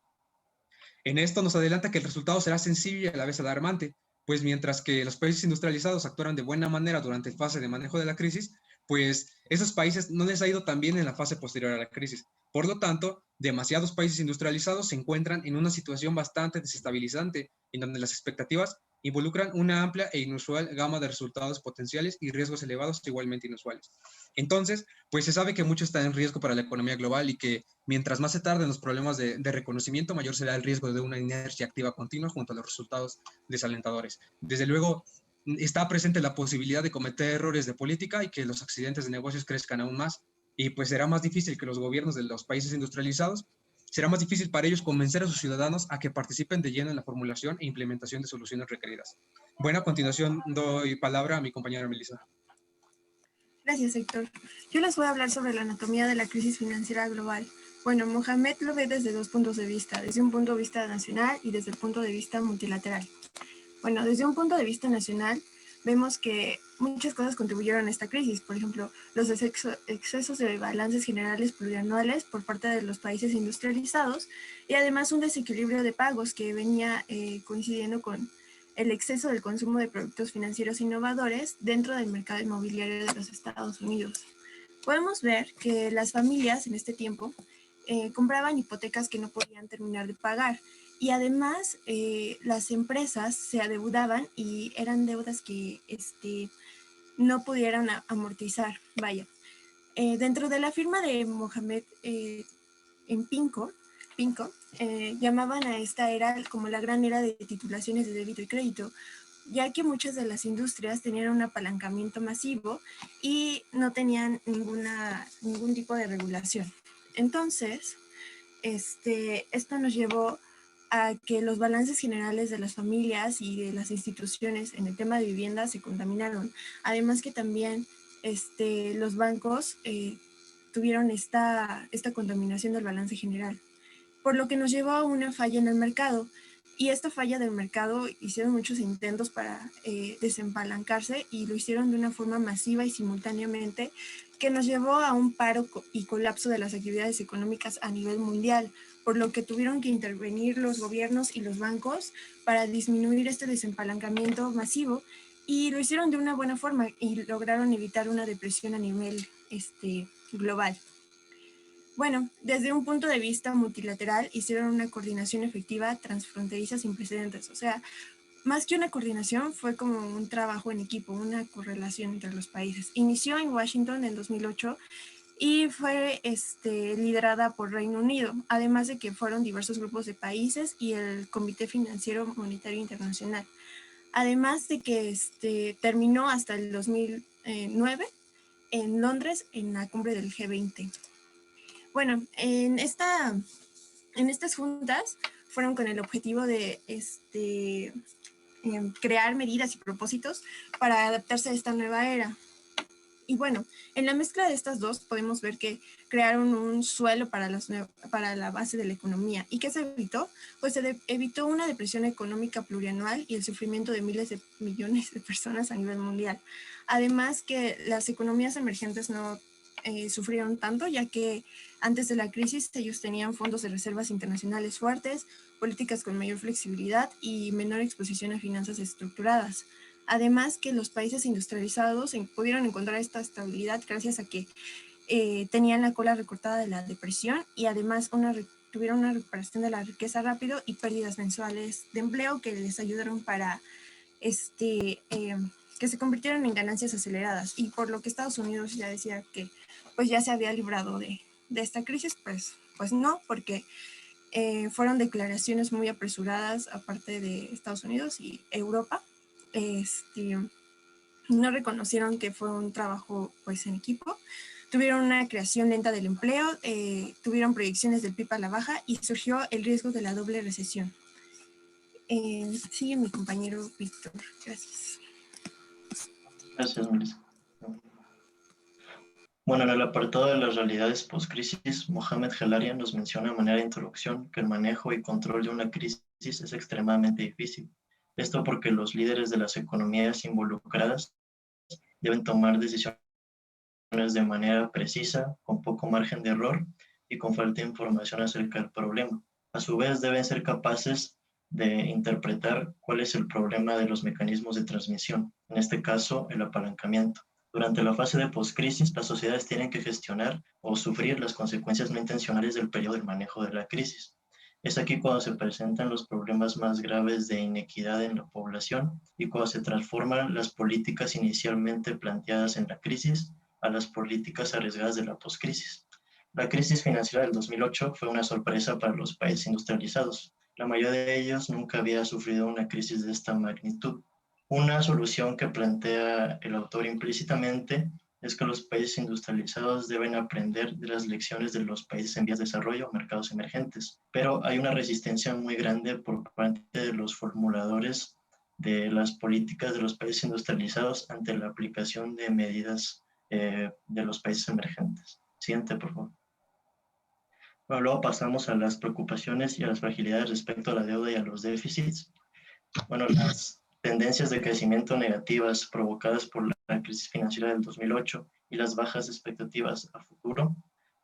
En esto nos adelanta que el resultado será sencillo y a la vez alarmante, pues mientras que los países industrializados actuaron de buena manera durante la fase de manejo de la crisis, pues esos países no les ha ido tan bien en la fase posterior a la crisis. Por lo tanto, demasiados países industrializados se encuentran en una situación bastante desestabilizante, en donde las expectativas involucran una amplia e inusual gama de resultados potenciales y riesgos elevados igualmente inusuales. Entonces, pues se sabe que mucho está en riesgo para la economía global y que mientras más se tarden los problemas de reconocimiento, mayor será el riesgo de una inercia activa continua junto a los resultados desalentadores. Desde luego, está presente la posibilidad de cometer errores de política y que los accidentes de negocios crezcan aún más. Y pues será más difícil que los gobiernos de los países industrializados, será más difícil para ellos convencer a sus ciudadanos a que participen de lleno en la formulación e implementación de soluciones requeridas. Bueno, a continuación doy palabra a mi compañera Melissa. Gracias, Héctor. Yo les voy a hablar sobre la anatomía de la crisis financiera global. Bueno, Mohamed lo ve desde 2 puntos de vista, desde un punto de vista nacional y desde el punto de vista multilateral. Bueno, desde un punto de vista nacional, vemos que muchas cosas contribuyeron a esta crisis. Por ejemplo, los excesos de balances generales plurianuales por parte de los países industrializados y además un desequilibrio de pagos que venía coincidiendo con el exceso del consumo de productos financieros innovadores dentro del mercado inmobiliario de los Estados Unidos. Podemos ver que las familias en este tiempo compraban hipotecas que no podían terminar de pagar y además las empresas se adeudaban y eran deudas que no pudieran amortizar. Vaya. Dentro de la firma de Mohamed en Pinco, llamaban a esta era como la gran era de titulaciones de débito y crédito, ya que muchas de las industrias tenían un apalancamiento masivo y no tenían ningún tipo de regulación. Entonces, esto nos llevó a que los balances generales de las familias y de las instituciones en el tema de vivienda se contaminaron. Además que también los bancos tuvieron esta contaminación del balance general, por lo que nos llevó a una falla en el mercado. Y esta falla del mercado hicieron muchos intentos para desempalancarse y lo hicieron de una forma masiva y simultáneamente, que nos llevó a un paro y colapso de las actividades económicas a nivel mundial, por lo que tuvieron que intervenir los gobiernos y los bancos para disminuir este desempalancamiento masivo, y lo hicieron de una buena forma y lograron evitar una depresión a nivel global. Bueno, desde un punto de vista multilateral hicieron una coordinación efectiva transfronteriza sin precedentes. O sea, más que una coordinación, fue como un trabajo en equipo, una correlación entre los países. Inició en Washington en 2008 y fue liderada por Reino Unido, además de que fueron diversos grupos de países y el Comité Financiero Monetario Internacional. Además de que terminó hasta el 2009 en Londres en la cumbre del G20. Bueno, en estas juntas fueron con el objetivo de crear medidas y propósitos para adaptarse a esta nueva era. Y bueno, en la mezcla de estas dos podemos ver que crearon un suelo para la base de la economía. ¿Y qué se evitó? Pues se evitó una depresión económica plurianual y el sufrimiento de miles de millones de personas a nivel mundial. Además que las economías emergentes no sufrieron tanto, ya que antes de la crisis ellos tenían fondos de reservas internacionales fuertes, políticas con mayor flexibilidad y menor exposición a finanzas estructuradas. Además que los países industrializados pudieron encontrar esta estabilidad gracias a que tenían la cola recortada de la depresión y además tuvieron una recuperación de la riqueza rápido y pérdidas mensuales de empleo que les ayudaron para que se convirtieron en ganancias aceleradas. Y por lo que Estados Unidos ya decía que pues ya se había librado de esta crisis, pues no, porque fueron declaraciones muy apresuradas aparte de Estados Unidos y Europa, no reconocieron que fue un trabajo pues en equipo. Tuvieron una creación lenta del empleo, tuvieron proyecciones del PIB a la baja y surgió el riesgo de la doble recesión. Sigue mi compañero Víctor. Gracias. Gracias, Melissa. Bueno, en el apartado de las realidades post-crisis, Mohamed Helarian nos menciona de manera de introducción que el manejo y control de una crisis es extremadamente difícil. Esto porque los líderes de las economías involucradas deben tomar decisiones de manera precisa, con poco margen de error y con falta de información acerca del problema. A su vez, deben ser capaces de interpretar cuál es el problema de los mecanismos de transmisión, en este caso, el apalancamiento. Durante la fase de postcrisis, las sociedades tienen que gestionar o sufrir las consecuencias no intencionales del periodo del manejo de la crisis. Es aquí cuando se presentan los problemas más graves de inequidad en la población y cuando se transforman las políticas inicialmente planteadas en la crisis a las políticas arriesgadas de la postcrisis. La crisis financiera del 2008 fue una sorpresa para los países industrializados. La mayoría de ellos nunca había sufrido una crisis de esta magnitud. Una solución que plantea el autor implícitamente es que los países industrializados deben aprender de las lecciones de los países en vías de desarrollo o mercados emergentes, pero hay una resistencia muy grande por parte de los formuladores de las políticas de los países industrializados ante la aplicación de medidas de los países emergentes. Siguiente, por favor. Bueno, luego pasamos a las preocupaciones y a las fragilidades respecto a la deuda y a los déficits. Bueno, las tendencias de crecimiento negativas provocadas por la crisis financiera del 2008 y las bajas expectativas a futuro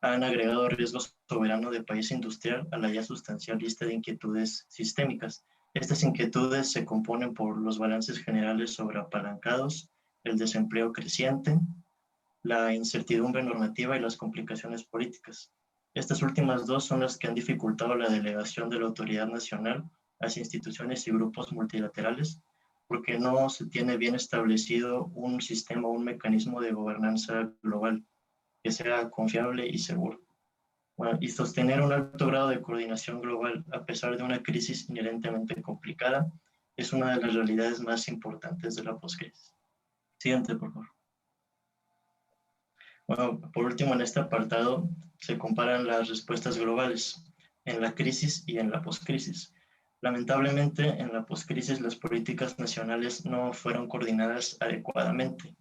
han agregado riesgo soberano de país industrial a la ya sustancial lista de inquietudes sistémicas. Estas inquietudes se componen por los balances generales sobreapalancados, el desempleo creciente, la incertidumbre normativa y las complicaciones políticas. Estas últimas dos son las que han dificultado la delegación de la autoridad nacional hacia instituciones y grupos multilaterales, porque no se tiene bien establecido un sistema, un mecanismo de gobernanza global que sea confiable y seguro. Bueno, y sostener un alto grado de coordinación global a pesar de una crisis inherentemente complicada es una de las realidades más importantes de la postcrisis. Siguiente, por favor. Bueno, por último, en este apartado se comparan las respuestas globales en la crisis y en la postcrisis. Lamentablemente, en la postcrisis las políticas nacionales no fueron coordinadas adecuadamente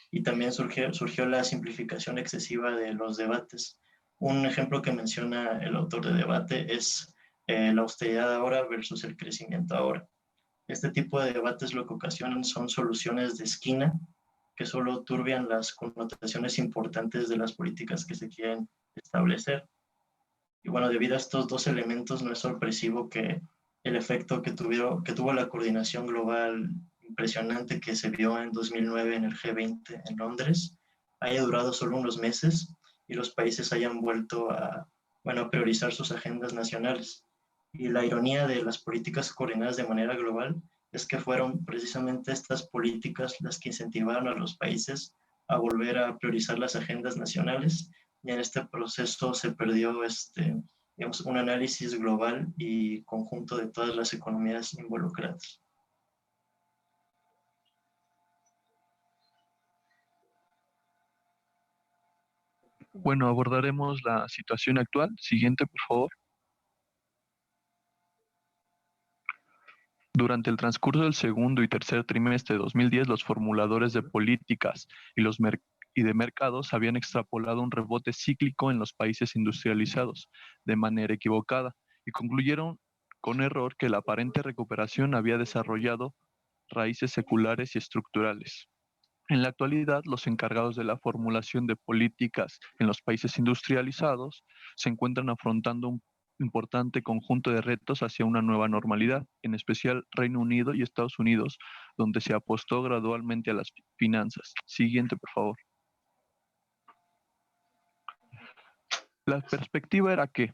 y también surgió la simplificación excesiva de los debates. Un ejemplo que menciona el autor de debate es la austeridad ahora versus el crecimiento ahora. Este tipo de debates lo que ocasionan son soluciones de esquina que solo turbian las connotaciones importantes de las políticas que se quieren establecer. Y bueno, debido a estos dos elementos, no es sorpresivo que el efecto que tuvo la coordinación global impresionante que se vio en 2009 en el G20 en Londres haya durado solo unos meses y los países hayan vuelto a priorizar sus agendas nacionales. Y la ironía de las políticas coordinadas de manera global es que fueron precisamente estas políticas las que incentivaron a los países a volver a priorizar las agendas nacionales, y en este proceso se perdió un análisis global y conjunto de todas las economías involucradas. Bueno, abordaremos la situación actual. Siguiente, por favor. Durante el transcurso del segundo y tercer trimestre de 2010, los formuladores de políticas y de mercados habían extrapolado un rebote cíclico en los países industrializados de manera equivocada y concluyeron con error que la aparente recuperación había desarrollado raíces seculares y estructurales. En la actualidad, los encargados de la formulación de políticas en los países industrializados se encuentran afrontando un importante conjunto de retos hacia una nueva normalidad, en especial Reino Unido y Estados Unidos, donde se apostó gradualmente a las finanzas. Siguiente, por favor. La perspectiva era que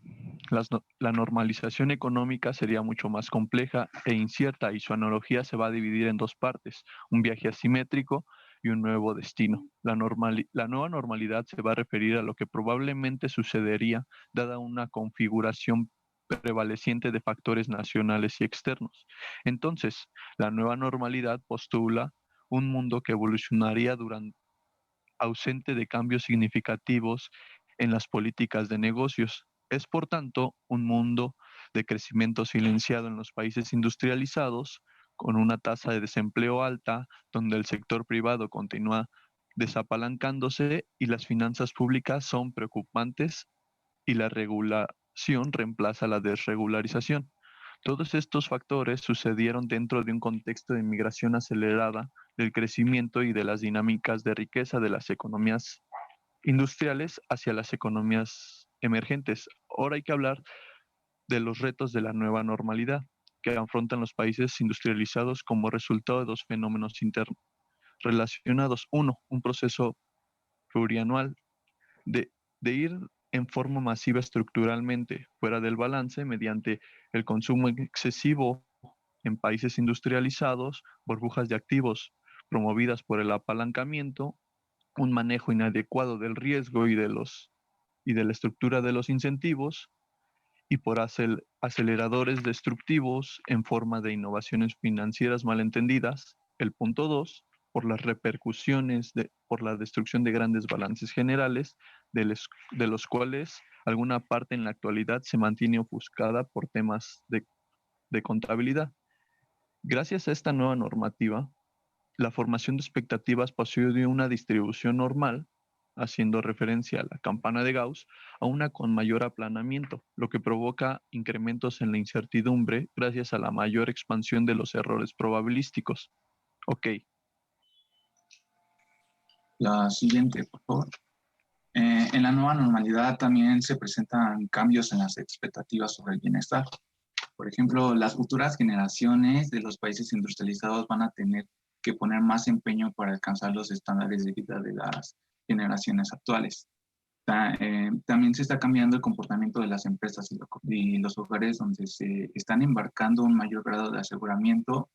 la normalización económica sería mucho más compleja e incierta y su analogía se va a dividir en dos partes, un viaje asimétrico y un nuevo destino. La nueva normalidad se va a referir a lo que probablemente sucedería dada una configuración prevaleciente de factores nacionales y externos. Entonces, la nueva normalidad postula un mundo que evolucionaría ausente de cambios significativos en las políticas de negocios. Es, por tanto, un mundo de crecimiento silenciado en los países industrializados, con una tasa de desempleo alta, donde el sector privado continúa desapalancándose y las finanzas públicas son preocupantes y la regulación reemplaza la desregularización. Todos estos factores sucedieron dentro de un contexto de migración acelerada del crecimiento y de las dinámicas de riqueza de las economías industriales hacia las economías emergentes. Ahora hay que hablar de los retos de la nueva normalidad que afrontan los países industrializados como resultado de dos fenómenos interrelacionados. Uno, un proceso plurianual de ir en forma masiva estructuralmente fuera del balance mediante el consumo excesivo en países industrializados, burbujas de activos promovidas por el apalancamiento, un manejo inadecuado del riesgo y de la estructura de los incentivos, y por aceleradores destructivos en forma de innovaciones financieras malentendidas. El punto 2, por las repercusiones por la destrucción de grandes balances generales, de los cuales alguna parte en la actualidad se mantiene ofuscada por temas de contabilidad. Gracias a esta nueva normativa, la formación de expectativas pasó de una distribución normal, haciendo referencia a la campana de Gauss, a una con mayor aplanamiento, lo que provoca incrementos en la incertidumbre gracias a la mayor expansión de los errores probabilísticos. Ok. La siguiente, por favor. En la nueva normalidad también se presentan cambios en las expectativas sobre el bienestar. Por ejemplo, las futuras generaciones de los países industrializados van a tener que poner más empeño para alcanzar los estándares de vida de las generaciones actuales. También se está cambiando el comportamiento de las empresas y los hogares, donde se están embarcando un mayor grado de aseguramiento.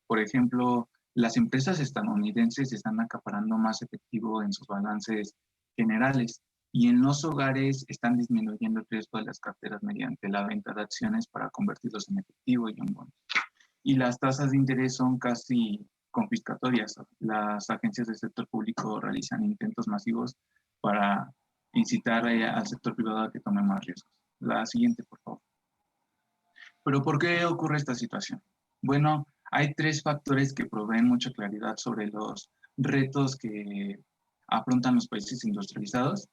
Por ejemplo, las empresas estadounidenses están acaparando más efectivo en sus balances generales, y en los hogares están disminuyendo el riesgo de las carteras mediante la venta de acciones para convertirlos en efectivo y en bonos. Y las tasas de interés son casi confiscatorias. Las agencias del sector público realizan intentos masivos para incitar al sector privado a que tome más riesgos. La siguiente, por favor. ¿Pero por qué ocurre esta situación? Bueno, hay tres factores que proveen mucha claridad sobre los retos que afrontan los países industrializados.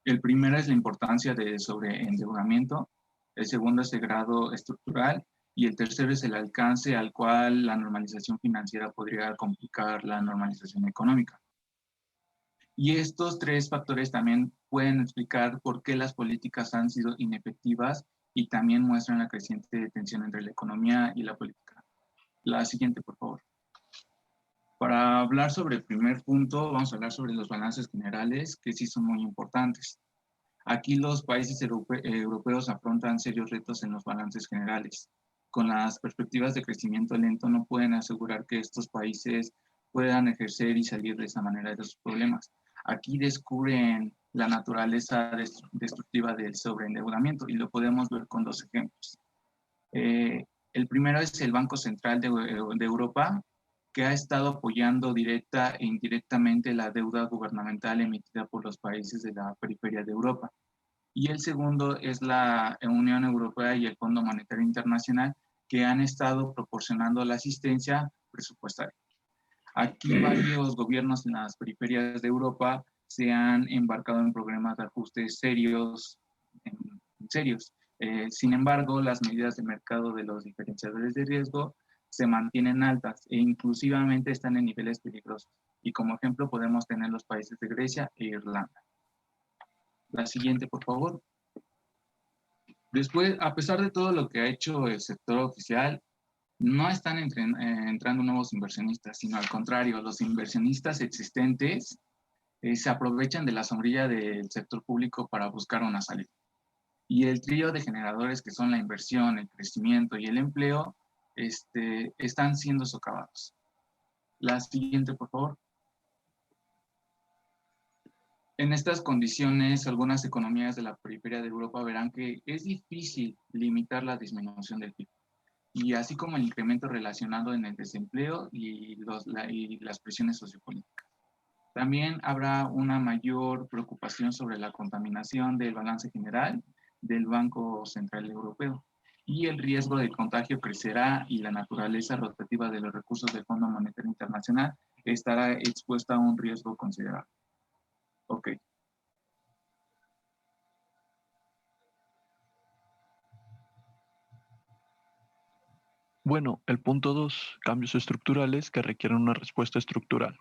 El primero es la importancia del sobreendeudamiento, el segundo es el grado estructural y el tercero es el alcance al cual la normalización financiera podría complicar la normalización económica. Y estos tres factores también pueden explicar por qué las políticas han sido inefectivas y también muestran la creciente tensión entre la economía y la política. La siguiente, por favor. Para hablar sobre el primer punto, vamos a hablar sobre los balances generales, que sí son muy importantes. Aquí los países europeos afrontan serios retos en los balances generales. Con las perspectivas de crecimiento lento no pueden asegurar que estos países puedan ejercer y salir de esa manera de sus problemas. Aquí descubren la naturaleza destructiva del sobreendeudamiento y lo podemos ver con dos ejemplos. El primero es el Banco Central de Europa, que ha estado apoyando directa e indirectamente la deuda gubernamental emitida por los países de la periferia de Europa. Y el segundo es la Unión Europea y el Fondo Monetario Internacional, que han estado proporcionando la asistencia presupuestaria. Aquí varios gobiernos en las periferias de Europa se han embarcado en programas de ajustes serios. Sin embargo, las medidas de mercado de los diferenciadores de riesgo se mantienen altas e inclusivamente están en niveles peligrosos. Y como ejemplo podemos tener los países de Grecia e Irlanda. La siguiente, por favor. Después, a pesar de todo lo que ha hecho el sector oficial, no están entrando nuevos inversionistas, sino al contrario, los inversionistas existentes se aprovechan de la sombrilla del sector público para buscar una salida. Y el trío de generadores que son la inversión, el crecimiento y el empleo, están siendo socavados. La siguiente, por favor. En estas condiciones, algunas economías de la periferia de Europa verán que es difícil limitar la disminución del PIB, y así como el incremento relacionado en el desempleo y las presiones sociopolíticas. También habrá una mayor preocupación sobre la contaminación del balance general del Banco Central Europeo, y el riesgo de contagio crecerá y la naturaleza rotativa de los recursos del Fondo Monetario Internacional estará expuesta a un riesgo considerable. Ok. Bueno, el punto 2, cambios estructurales que requieren una respuesta estructural.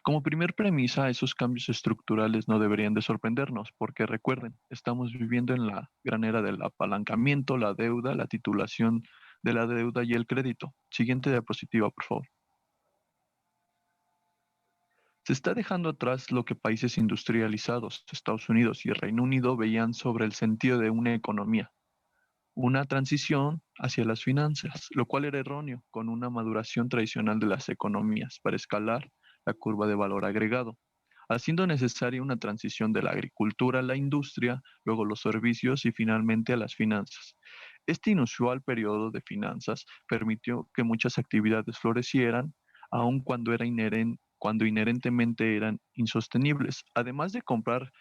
Como primer premisa, esos cambios estructurales no deberían de sorprendernos, porque recuerden, estamos viviendo en la gran era del apalancamiento, la deuda, la titulación de la deuda y el crédito. Siguiente diapositiva, por favor. Se está dejando atrás lo que países industrializados, Estados Unidos y Reino Unido, veían sobre el sentido de una economía, una transición hacia las finanzas, lo cual era erróneo, con una maduración tradicional de las economías para escalar la curva de valor agregado, haciendo necesaria una transición de la agricultura a la industria, luego los servicios y finalmente a las finanzas. Este inusual periodo de finanzas permitió que muchas actividades florecieran, aun cuando inherentemente eran insostenibles. Además de comprar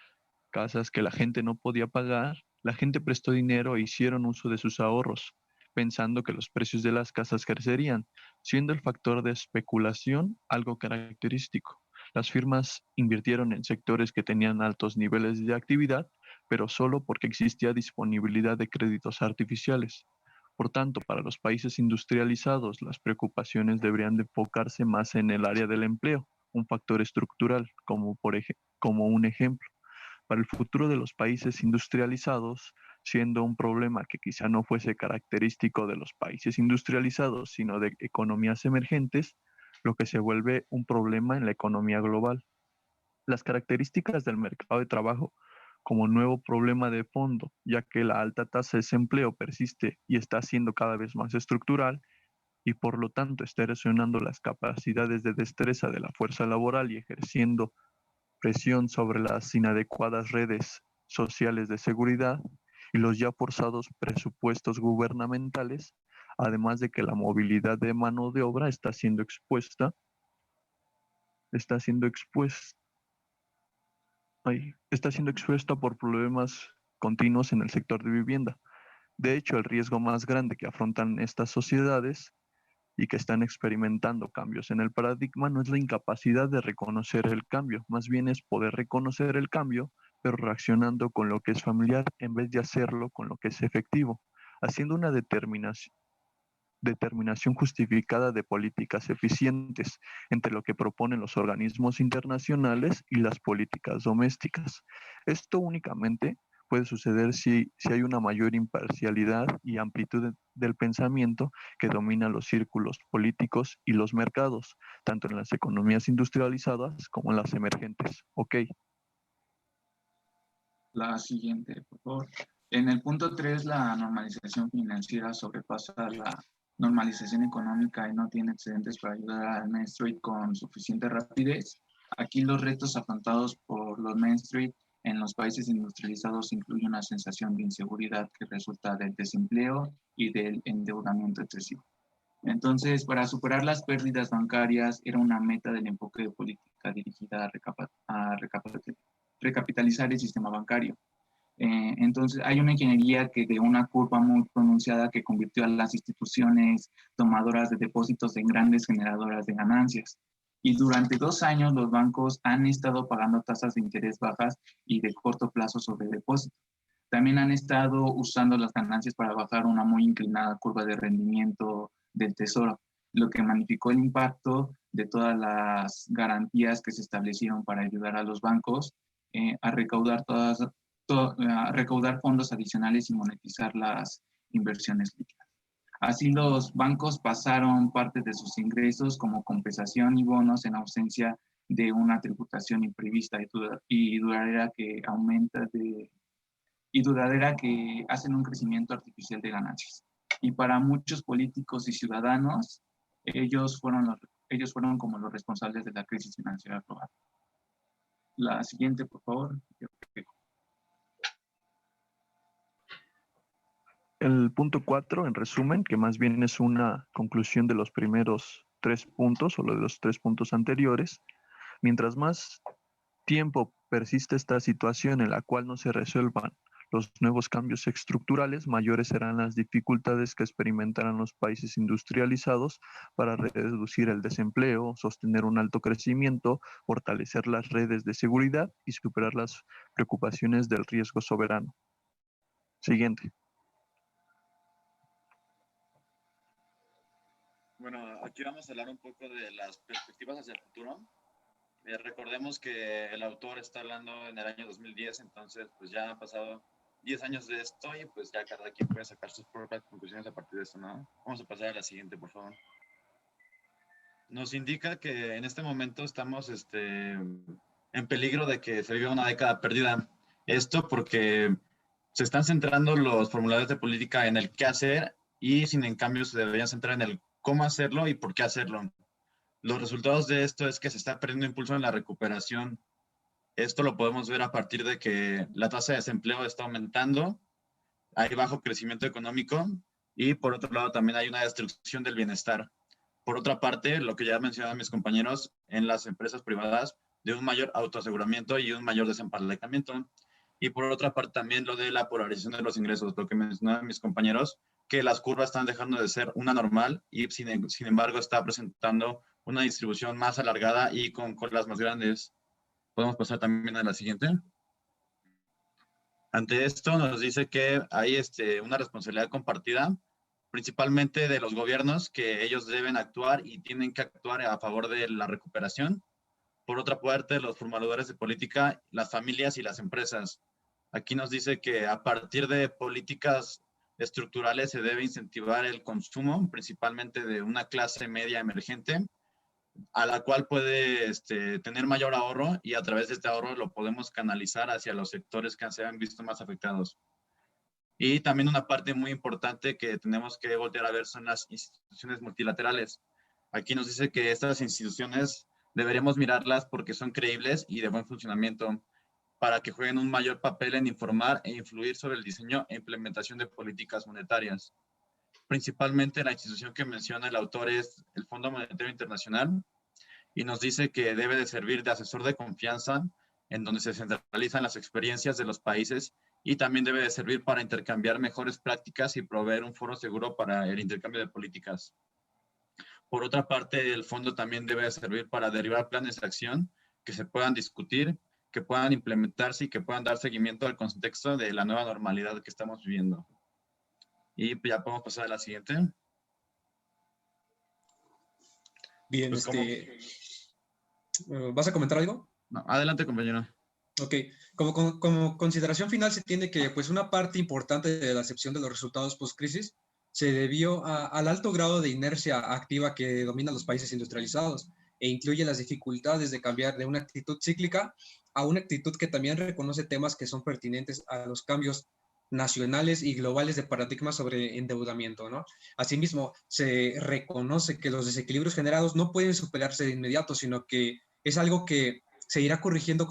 casas que la gente no podía pagar, la gente prestó dinero e hicieron uso de sus ahorros, pensando que los precios de las casas crecerían, siendo el factor de especulación algo característico. Las firmas invirtieron en sectores que tenían altos niveles de actividad, pero solo porque existía disponibilidad de créditos artificiales. Por tanto, para los países industrializados, las preocupaciones deberían de enfocarse más en el área del empleo, un factor estructural, como un ejemplo. Para el futuro de los países industrializados, siendo un problema que quizá no fuese característico de los países industrializados, sino de economías emergentes, lo que se vuelve un problema en la economía global. Las características del mercado de trabajo como nuevo problema de fondo, ya que la alta tasa de desempleo persiste y está siendo cada vez más estructural, y por lo tanto está erosionando las capacidades de destreza de la fuerza laboral y ejerciendo presión sobre las inadecuadas redes sociales de seguridad y los ya forzados presupuestos gubernamentales, además de que la movilidad de mano de obra está siendo expuesta por problemas continuos en el sector de vivienda. De hecho, el riesgo más grande que afrontan estas sociedades y que están experimentando cambios en el paradigma no es la incapacidad de reconocer el cambio, más bien es poder reconocer el cambio, pero reaccionando con lo que es familiar en vez de hacerlo con lo que es efectivo, haciendo una determinación justificada de políticas eficientes entre lo que proponen los organismos internacionales y las políticas domésticas. Esto únicamente puede suceder si hay una mayor imparcialidad y amplitud del pensamiento que domina los círculos políticos y los mercados, tanto en las economías industrializadas como en las emergentes. Ok. La siguiente, por favor. En el punto 3, la normalización financiera sobrepasa la normalización económica y no tiene excedentes para ayudar al Main Street con suficiente rapidez. Aquí los retos afrontados por los Main Street en los países industrializados incluyen una sensación de inseguridad que resulta del desempleo y del endeudamiento excesivo. Entonces, para superar las pérdidas bancarias, era una meta del enfoque de política dirigida a recapitalizar el sistema bancario. Entonces, hay una ingeniería que de una curva muy pronunciada que convirtió a las instituciones tomadoras de depósitos en grandes generadoras de ganancias. Y durante 2 años los bancos han estado pagando tasas de interés bajas y de corto plazo sobre depósitos. También han estado usando las ganancias para bajar una muy inclinada curva de rendimiento del tesoro, lo que magnificó el impacto de todas las garantías que se establecieron para ayudar a los bancos a recaudar a recaudar fondos adicionales y monetizar las inversiones líquidas. Así los bancos pasaron parte de sus ingresos como compensación y bonos en ausencia de una tributación imprevista y duradera que hacen un crecimiento artificial de ganancias. Y para muchos políticos y ciudadanos, ellos fueron como los responsables de la crisis financiera global. La siguiente, por favor. El punto 4, en resumen, que más bien es una conclusión de los primeros 3 puntos o de los 3 puntos anteriores. Mientras más tiempo persiste esta situación en la cual no se resuelvan los nuevos cambios estructurales, mayores serán las dificultades que experimentarán los países industrializados para reducir el desempleo, sostener un alto crecimiento, fortalecer las redes de seguridad y superar las preocupaciones del riesgo soberano. Siguiente. Bueno, aquí vamos a hablar un poco de las perspectivas hacia el futuro. Recordemos que el autor está hablando en el año 2010, entonces pues ya han pasado 10 años de esto y pues ya cada quien puede sacar sus propias conclusiones a partir de esto, ¿no? Vamos a pasar a la siguiente, por favor. Nos indica que en este momento estamos en peligro de que se viva una década perdida. Esto porque se están centrando los formuladores de política en el qué hacer y sin en cambio se deberían centrar en el cómo hacerlo y por qué hacerlo. Los resultados de esto es que se está perdiendo impulso en la recuperación. Esto lo podemos ver a partir de que la tasa de desempleo está aumentando, hay bajo crecimiento económico y por otro lado también hay una destrucción del bienestar. Por otra parte, lo que ya mencionaban mis compañeros, en las empresas privadas, de un mayor autoaseguramiento y un mayor desempalancamiento. Y por otra parte también lo de la polarización de los ingresos, lo que mencionaban mis compañeros, que las curvas están dejando de ser una normal y sin embargo está presentando una distribución más alargada y con colas más grandes. Podemos pasar también a la siguiente. Ante esto nos dice que hay una responsabilidad compartida, principalmente de los gobiernos, que ellos deben actuar y tienen que actuar a favor de la recuperación. Por otra parte, los formuladores de política, las familias y las empresas. Aquí nos dice que a partir de políticas estructurales se debe incentivar el consumo, principalmente de una clase media emergente, a la cual puede tener mayor ahorro y a través de este ahorro lo podemos canalizar hacia los sectores que se han visto más afectados. Y también una parte muy importante que tenemos que voltear a ver son las instituciones multilaterales. Aquí nos dice que estas instituciones deberíamos mirarlas porque son creíbles y de buen funcionamiento para que jueguen un mayor papel en informar e influir sobre el diseño e implementación de políticas monetarias. Principalmente la institución que menciona el autor es el Fondo Monetario Internacional y nos dice que debe de servir de asesor de confianza en donde se centralizan las experiencias de los países y también debe de servir para intercambiar mejores prácticas y proveer un foro seguro para el intercambio de políticas. Por otra parte, el fondo también debe de servir para derivar planes de acción que se puedan discutir, que puedan implementarse y que puedan dar seguimiento al contexto de la nueva normalidad que estamos viviendo. Y ya podemos pasar a la siguiente. Bien, pues ¿vas a comentar algo? No, adelante, compañero. Ok, como consideración final se entiende que pues una parte importante de la acepción de los resultados post-crisis se debió al alto grado de inercia activa que domina los países industrializados e incluye las dificultades de cambiar de una actitud cíclica a una actitud que también reconoce temas que son pertinentes a los cambios nacionales y globales de paradigmas sobre endeudamiento, ¿no? Asimismo, se reconoce que los desequilibrios generados no pueden superarse de inmediato, sino que es algo que se irá corrigiendo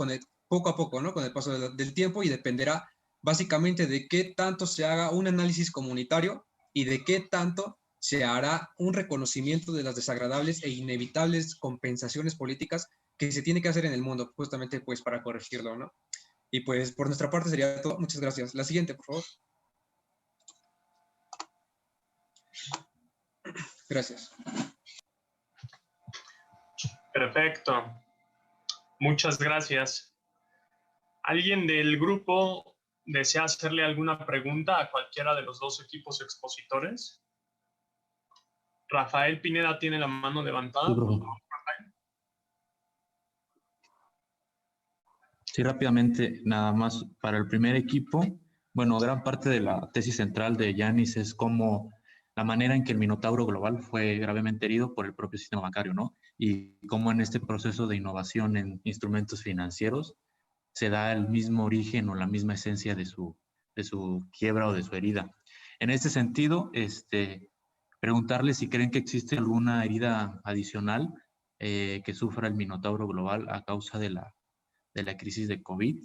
poco a poco, ¿no? Con el paso del tiempo y dependerá básicamente de qué tanto se haga un análisis comunitario y de qué tanto se hará un reconocimiento de las desagradables e inevitables compensaciones políticas que se tiene que hacer en el mundo, justamente pues para corregirlo, ¿no? Y pues por nuestra parte sería todo. Muchas gracias. La siguiente, por favor. Gracias. Perfecto. Muchas gracias. ¿Alguien del grupo desea hacerle alguna pregunta a cualquiera de los dos equipos expositores? Rafael Pineda tiene la mano levantada. Sí, profe. Sí, rápidamente, nada más para el primer equipo. Bueno, gran parte de la tesis central de Yanis es cómo la manera en que el Minotauro global fue gravemente herido por el propio sistema bancario, ¿no? Y cómo en este proceso de innovación en instrumentos financieros se da el mismo origen o la misma esencia de su quiebra o de su herida. En este sentido, preguntarle si creen que existe alguna herida adicional que sufra el Minotauro global a causa de de la crisis de COVID.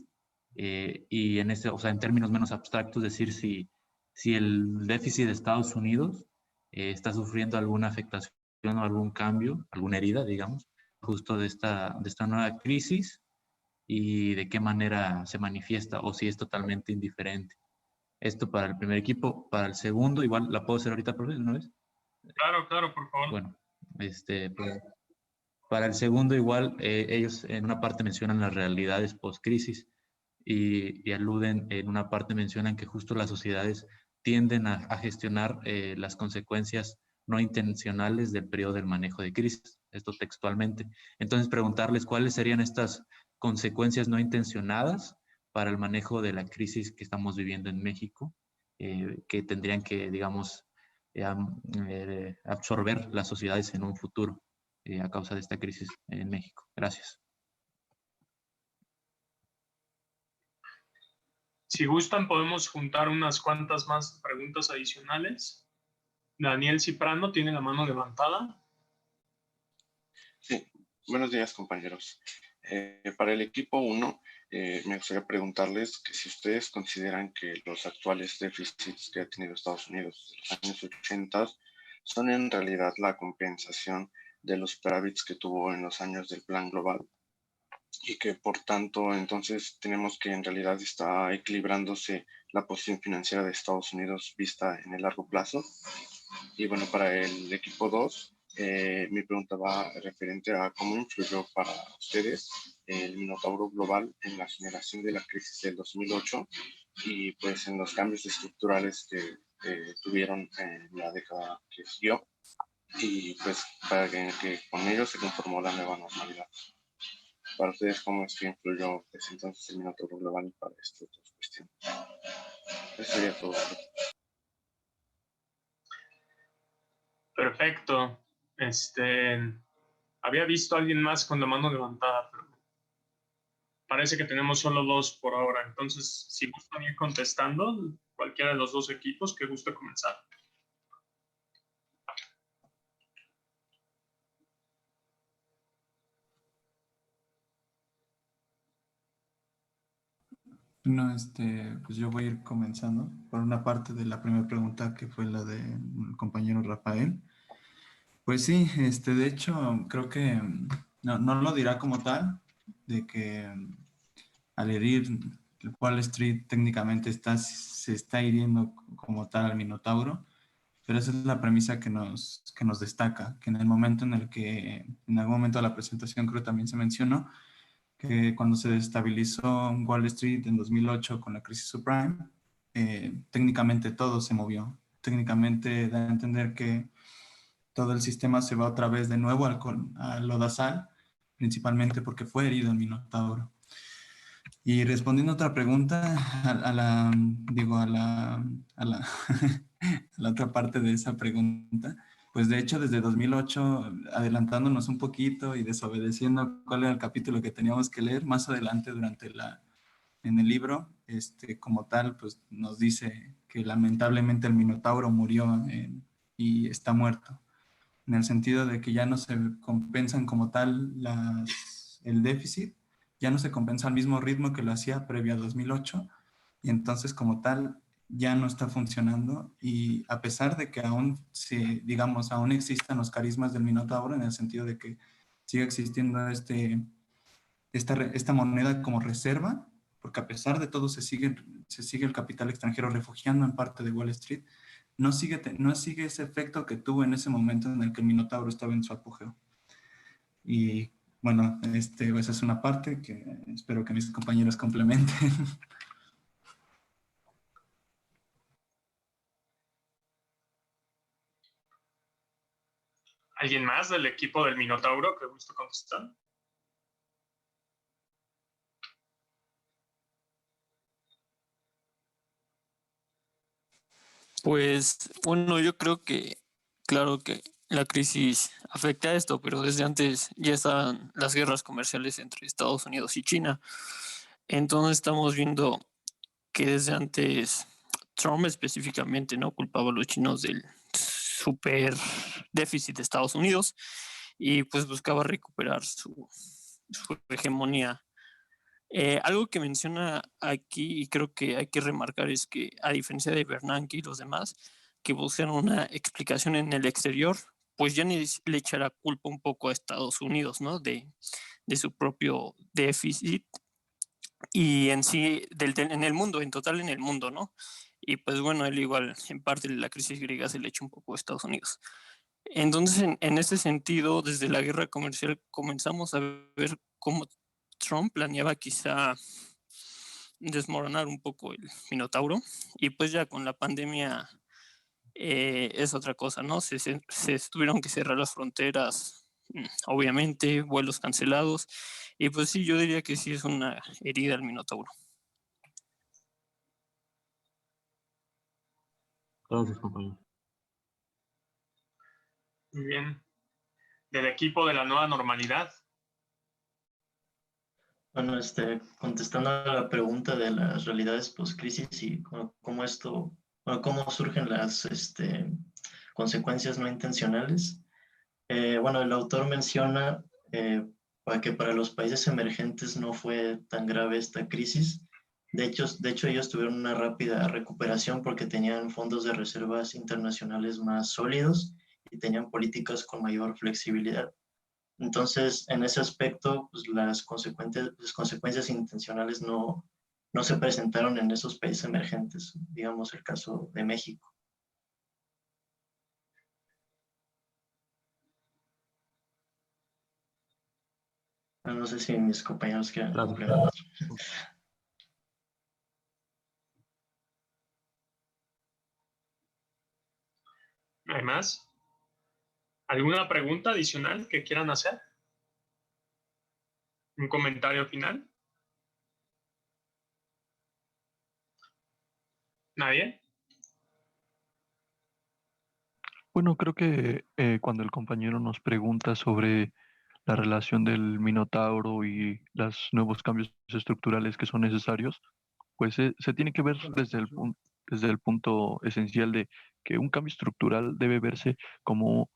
Y en o sea, en términos menos abstractos, decir si el déficit de Estados Unidos está sufriendo alguna afectación o algún cambio, alguna herida, digamos, justo de esta nueva crisis, y de qué manera se manifiesta o si es totalmente indiferente. Esto para el primer equipo. Para el segundo, igual la puedo hacer ahorita, profe, ¿no ves? Claro, por favor. Bueno, para el segundo igual, ellos en una parte mencionan las realidades post-crisis y aluden, en una parte mencionan que justo las sociedades tienden a gestionar las consecuencias no intencionales del periodo del manejo de crisis, esto textualmente. Entonces, preguntarles cuáles serían estas consecuencias no intencionadas para el manejo de la crisis que estamos viviendo en México, que tendrían que, digamos, absorber las sociedades en un futuro a causa de esta crisis en México. Gracias. Si gustan, podemos juntar unas cuantas más preguntas adicionales. Daniel Ciprano tiene la mano levantada. Sí, buenos días, compañeros. Para el equipo 1, me gustaría preguntarles que si ustedes consideran que los actuales déficits que ha tenido Estados Unidos desde los años 80 son en realidad la compensación de los superávits que tuvo en los años del Plan Global, y que por tanto entonces tenemos que en realidad está equilibrándose la posición financiera de Estados Unidos vista en el largo plazo. Y bueno, para el equipo 2, mi pregunta va referente a cómo influyó para ustedes el Minotauro global en la generación de la crisis del 2008 y pues en los cambios estructurales que tuvieron en la década que siguió, y pues para que con ello se conformó la nueva normalidad. Para ustedes, ¿cómo es que influyó pues, entonces el Minotauro global para estas dos cuestiones? Eso sería todo. Perfecto. Había visto a alguien más con la mano levantada, pero parece que tenemos solo dos por ahora. Entonces, si gustan ir contestando, cualquiera de los dos equipos que guste comenzar. No, pues yo voy a ir comenzando por una parte de la primera pregunta, que fue la del compañero Rafael. Pues sí, de hecho, creo que no lo dirá como tal, de que al herir el Wall Street técnicamente se está hiriendo como tal al Minotauro, pero esa es la premisa que nos destaca, que en el momento en el que, en algún momento de la presentación creo también se mencionó, que cuando se destabilizó Wall Street en 2008 con la crisis subprime, técnicamente todo se movió. Técnicamente da a entender que todo el sistema se va otra vez de nuevo al lodazal, principalmente porque fue herido el Minotauro. Y respondiendo a otra pregunta, a la otra parte de esa pregunta, pues de hecho desde 2008, adelantándonos un poquito y desobedeciendo cuál era el capítulo que teníamos que leer, más adelante en el libro, como tal, pues nos dice que lamentablemente el Minotauro murió y está muerto, en el sentido de que ya no se compensan como tal el déficit, ya no se compensa al mismo ritmo que lo hacía previo a 2008, y entonces como tal ya no está funcionando, y a pesar de que aún existan los carismas del Minotauro, en el sentido de que sigue existiendo esta moneda como reserva, porque a pesar de todo se sigue el capital extranjero refugiando en parte de Wall Street, no sigue ese efecto que tuvo en ese momento en el que el Minotauro estaba en su apogeo. Y bueno, esa es una parte que espero que mis compañeros complementen. ¿Alguien más del equipo del Minotauro que guste contestar? Pues bueno, yo creo que, claro que la crisis afecta a esto, pero desde antes ya estaban las guerras comerciales entre Estados Unidos y China. Entonces estamos viendo que desde antes Trump específicamente no culpaba a los chinos del super déficit de Estados Unidos y pues buscaba recuperar su hegemonía Algo que menciona aquí y creo que hay que remarcar es que a diferencia de Bernanke y los demás que buscan una explicación en el exterior, pues ya ni le echará culpa un poco a Estados Unidos, ¿no? De su propio déficit y en sí en el mundo, en total en el mundo, ¿no? Y pues bueno, él igual en parte de la crisis griega se le echa un poco a Estados Unidos. Entonces, en este sentido, desde la guerra comercial comenzamos a ver cómo Trump planeaba quizá desmoronar un poco el Minotauro y pues ya con la pandemia es otra cosa, ¿no? Se tuvieron que cerrar las fronteras, obviamente, vuelos cancelados y pues sí, yo diría que sí es una herida al Minotauro. Gracias, compañero. Muy bien. Del equipo de la nueva normalidad. Bueno, contestando a la pregunta de las realidades post-crisis y cómo esto, bueno, cómo surgen las consecuencias no intencionales. Bueno, el autor menciona que para los países emergentes no fue tan grave esta crisis. De hecho, ellos tuvieron una rápida recuperación porque tenían fondos de reservas internacionales más sólidos y tenían políticas con mayor flexibilidad. Entonces, en ese aspecto, pues, las consecuencias intencionales no se presentaron en esos países emergentes, digamos el caso de México. No sé si mis compañeros quieren complementar. ¿No hay más? ¿Alguna pregunta adicional que quieran hacer? ¿Un comentario final? ¿Nadie? Bueno, creo que cuando el compañero nos pregunta sobre la relación del Minotauro y los nuevos cambios estructurales que son necesarios, pues se tiene que ver desde el punto esencial de que un cambio estructural debe verse como,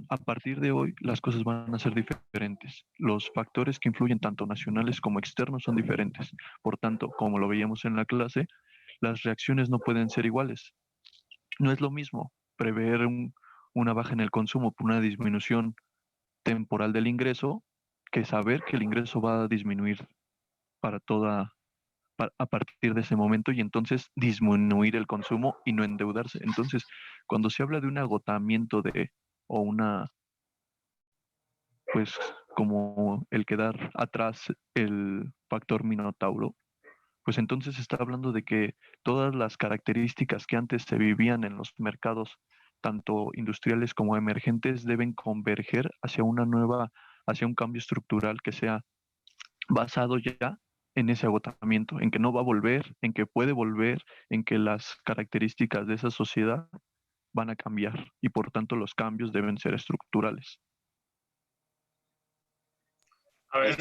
a partir de hoy las cosas van a ser diferentes. Los factores que influyen tanto nacionales como externos son diferentes. Por tanto, como lo veíamos en la clase, las reacciones no pueden ser iguales. No es lo mismo prever una baja en el consumo por una disminución temporal del ingreso que saber que el ingreso va a disminuir para a partir de ese momento y entonces disminuir el consumo y no endeudarse. Entonces, cuando se habla de un agotamiento o una, pues como el quedar atrás el factor Minotauro, pues entonces se está hablando de que todas las características que antes se vivían en los mercados, tanto industriales como emergentes, deben converger hacia un cambio estructural que sea basado ya en ese agotamiento, en que no va a volver, en que puede volver, en que las características de esa sociedad van a cambiar y por tanto los cambios deben ser estructurales. A ver,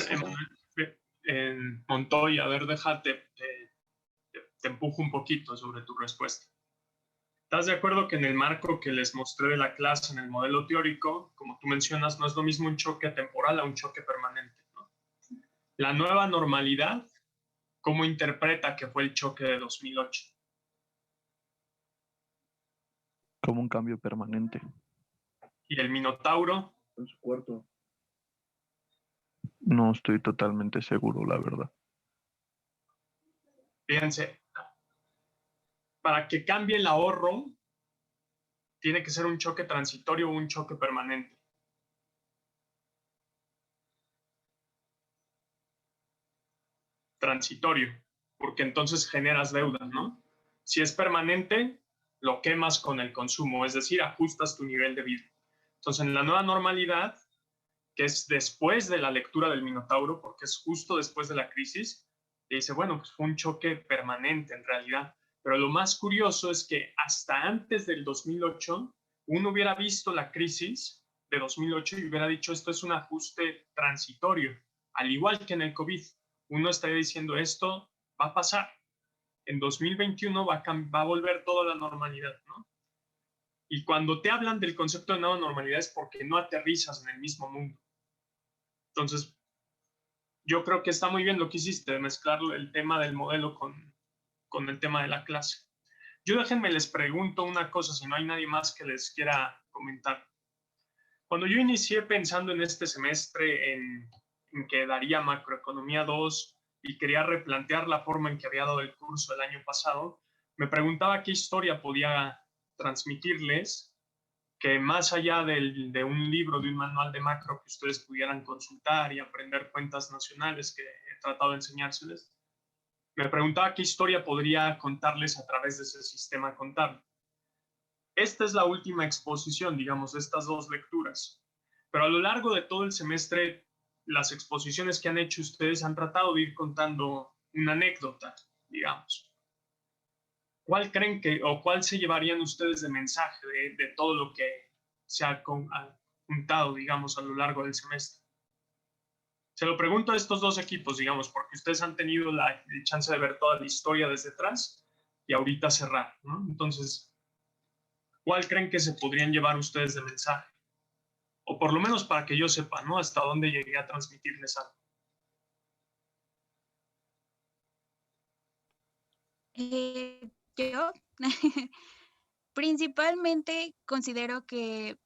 Montoya, a ver, déjate, te empujo un poquito sobre tu respuesta. ¿Estás de acuerdo que en el marco que les mostré de la clase, en el modelo teórico, como tú mencionas, no es lo mismo un choque temporal a un choque permanente, ¿no? La nueva normalidad, ¿cómo interpreta que fue el choque de 2008? Como un cambio permanente. ¿Y el Minotauro? En su cuarto. No estoy totalmente seguro, la verdad. Fíjense, para que cambie el ahorro, tiene que ser un choque transitorio o un choque permanente. Transitorio, porque entonces generas deudas, ¿no? Si es permanente, lo quemas con el consumo, es decir, ajustas tu nivel de vida. Entonces, en la nueva normalidad, que es después de la lectura del Minotauro, porque es justo después de la crisis, te dice, bueno, pues fue un choque permanente en realidad. Pero lo más curioso es que hasta antes del 2008, uno hubiera visto la crisis de 2008 y hubiera dicho, esto es un ajuste transitorio, al igual que en el COVID. Uno estaría diciendo, esto va a pasar. En 2021 va a volver toda la normalidad, ¿no? Y cuando te hablan del concepto de nueva normalidad es porque no aterrizas en el mismo mundo. Entonces, yo creo que está muy bien lo que hiciste, de mezclar el tema del modelo con el tema de la clase. Yo déjenme les pregunto una cosa, si no hay nadie más que les quiera comentar. Cuando yo inicié pensando en este semestre en que daría macroeconomía 2 y quería replantear la forma en que había dado el curso el año pasado, me preguntaba qué historia podía transmitirles, que más allá de un libro, de un manual de macro que ustedes pudieran consultar y aprender cuentas nacionales que he tratado de enseñárseles, me preguntaba qué historia podría contarles a través de ese sistema contable. Esta es la última exposición, digamos, de estas dos lecturas. Pero a lo largo de todo el semestre, las exposiciones que han hecho ustedes han tratado de ir contando una anécdota, digamos. ¿Cuál creen que, o cuál se llevarían ustedes de mensaje de todo lo que se ha juntado, digamos, a lo largo del semestre? Se lo pregunto a estos dos equipos, digamos, porque ustedes han tenido la chance de ver toda la historia desde atrás y ahorita cerrar, ¿no? Entonces, ¿cuál creen que se podrían llevar ustedes de mensaje? O por lo menos para que yo sepa, ¿no? Hasta dónde llegué a transmitirles algo. Yo principalmente considero que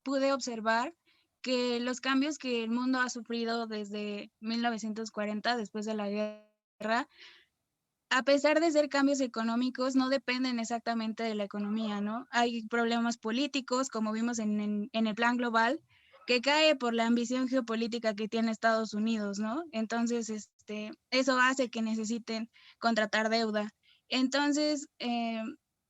pude observar que los cambios que el mundo ha sufrido desde 1940, después de la guerra, a pesar de ser cambios económicos, no dependen exactamente de la economía, ¿no? Hay problemas políticos, como vimos en el plan global, que cae por la ambición geopolítica que tiene Estados Unidos, ¿no? Entonces, eso hace que necesiten contratar deuda. Entonces,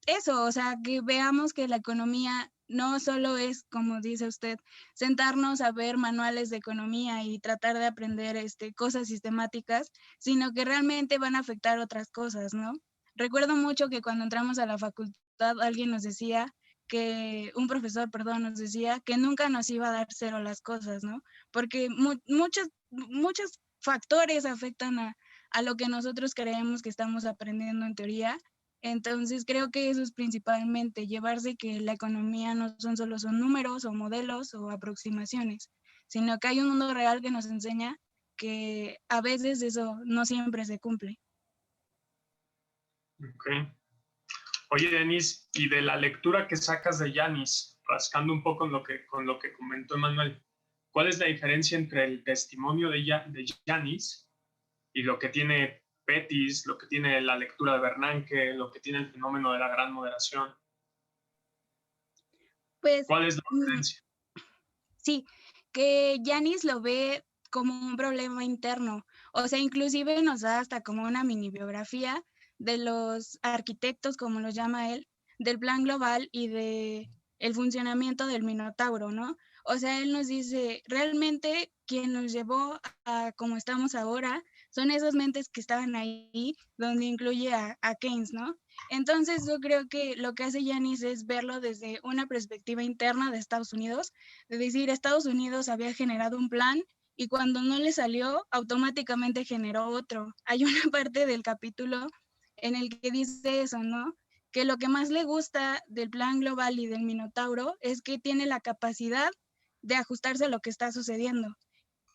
eso, o sea, que veamos que la economía no solo es, como dice usted, sentarnos a ver manuales de economía y tratar de aprender cosas sistemáticas, sino que realmente van a afectar otras cosas, ¿no? Recuerdo mucho que cuando entramos a la facultad alguien nos decía un profesor, perdón, nos decía que nunca nos iba a dar cero las cosas, ¿no? Porque muchos factores afectan a lo que nosotros creemos que estamos aprendiendo en teoría. Entonces creo que eso es principalmente, llevarse que la economía no solo son números o modelos o aproximaciones, sino que hay un mundo real que nos enseña que a veces eso no siempre se cumple. Ok. Oye, Denise, y de la lectura que sacas de Yanis, rascando un poco con lo que comentó Emanuel, ¿cuál es la diferencia entre el testimonio de Yanis y lo que tiene Pettis, lo que tiene la lectura de Bernanke, lo que tiene el fenómeno de la gran moderación? Pues, ¿cuál es la diferencia? Sí, que Yanis lo ve como un problema interno, o sea, inclusive nos da hasta como una mini biografía de los arquitectos, como los llama él, del plan global y de el funcionamiento del Minotauro, ¿no? O sea, él nos dice, realmente quien nos llevó a como estamos ahora son esas mentes que estaban ahí, donde incluye a Keynes, ¿no? Entonces yo creo que lo que hace Yanis es verlo desde una perspectiva interna de Estados Unidos, de decir, Estados Unidos había generado un plan y cuando no le salió, automáticamente generó otro. Hay una parte del capítulo en el que dice eso, ¿no? Que lo que más le gusta del plan global y del Minotauro es que tiene la capacidad de ajustarse a lo que está sucediendo.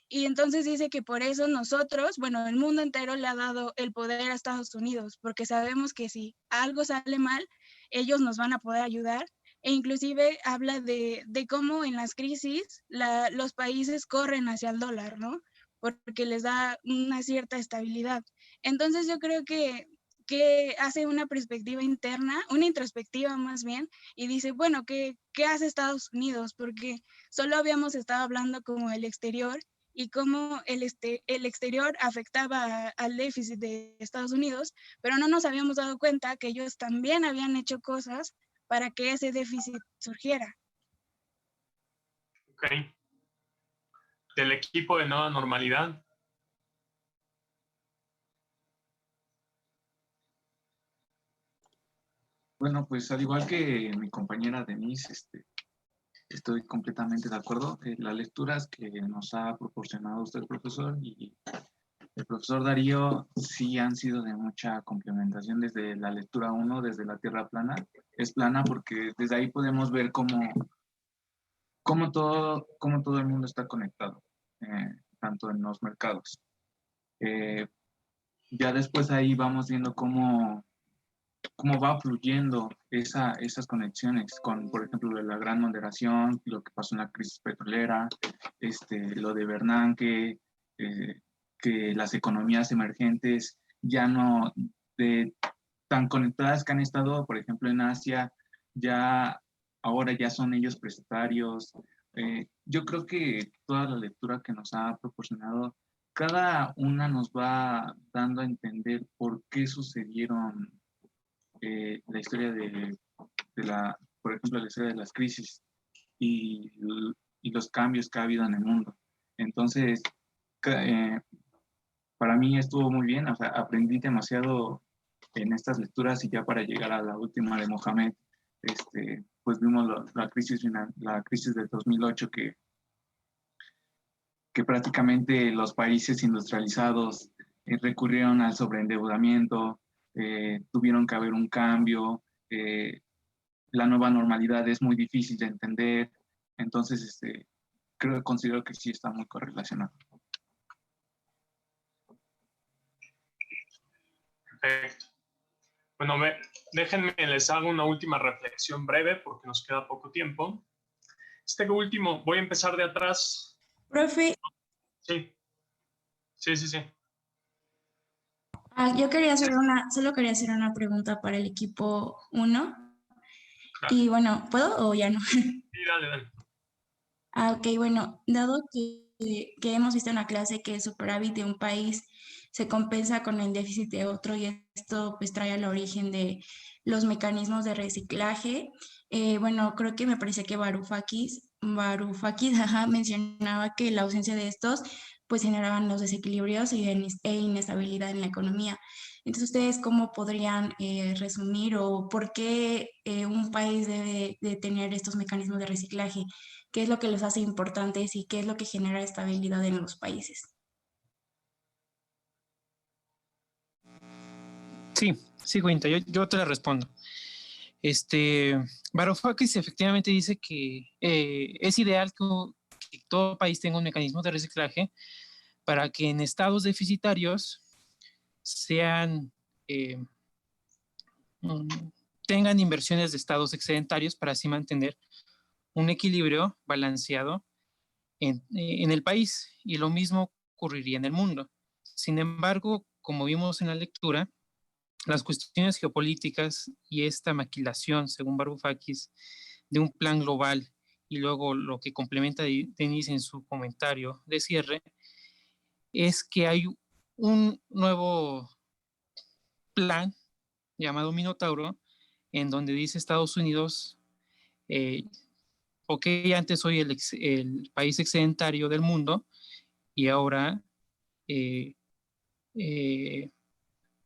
Y entonces dice que por eso nosotros, bueno, el mundo entero le ha dado el poder a Estados Unidos, porque sabemos que si algo sale mal, ellos nos van a poder ayudar. E inclusive habla de cómo en las crisis los países corren hacia el dólar, ¿no? Porque les da una cierta estabilidad. Entonces yo creo que hace una perspectiva interna, una introspectiva más bien, y dice, bueno, ¿qué hace Estados Unidos? Porque solo habíamos estado hablando como el exterior y cómo el exterior afectaba al déficit de Estados Unidos, pero no nos habíamos dado cuenta que ellos también habían hecho cosas para que ese déficit surgiera. Ok. Del equipo de Nueva Normalidad. Bueno, pues al igual que mi compañera Denise, estoy completamente de acuerdo. Las lecturas que nos ha proporcionado usted, profesor, y el profesor Darío, sí han sido de mucha complementación desde la lectura 1, desde la Tierra plana. Es plana porque desde ahí podemos ver cómo todo el mundo está conectado, tanto en los mercados. Ya después ahí vamos viendo cómo va fluyendo esas conexiones con, por ejemplo, la gran moderación, lo que pasó en la crisis petrolera, lo de Bernanke, que las economías emergentes ya no tan conectadas que han estado, por ejemplo, en Asia, ahora ya son ellos prestatarios. Yo creo que toda la lectura que nos ha proporcionado, cada una nos va dando a entender por qué sucedieron la historia por ejemplo, la historia de las crisis y los cambios que ha habido en el mundo. Entonces, para mí estuvo muy bien, o sea, aprendí demasiado en estas lecturas, y ya para llegar a la última de Mohamed, pues vimos la crisis del 2008 que prácticamente los países industrializados recurrieron al sobreendeudamiento, tuvieron que haber un cambio, la nueva normalidad es muy difícil de entender, entonces considero que sí está muy correlacionado. Perfecto. Bueno, déjenme, les hago una última reflexión breve porque nos queda poco tiempo. Último, voy a empezar de atrás. Profe. Sí. Yo solo quería hacer una pregunta para el equipo 1. Claro. Y bueno, ¿puedo o ya no? Sí, dale. Ok, bueno, dado que hemos visto en la clase que el superávit de un país se compensa con el déficit de otro, y esto pues trae al origen de los mecanismos de reciclaje. Bueno, creo que me parece que Varoufakis mencionaba que la ausencia de estos pues generaban los desequilibrios e inestabilidad en la economía. Entonces, ¿ustedes cómo podrían resumir o por qué un país debe de tener estos mecanismos de reciclaje? ¿Qué es lo que los hace importantes y qué es lo que genera estabilidad en los países? Sí, Guinta, yo te la respondo. Varoufakis efectivamente dice que es ideal que todo país tenga un mecanismo de reciclaje para que en estados deficitarios tengan inversiones de estados excedentarios para así mantener un equilibrio balanceado en el país, y lo mismo ocurriría en el mundo. Sin embargo, como vimos en la lectura, las cuestiones geopolíticas y esta maquilación, según Varoufakis, de un plan global, y luego lo que complementa Denise en su comentario de cierre, es que hay un nuevo plan llamado Minotauro, en donde dice Estados Unidos, ok, antes soy el país excedentario del mundo y ahora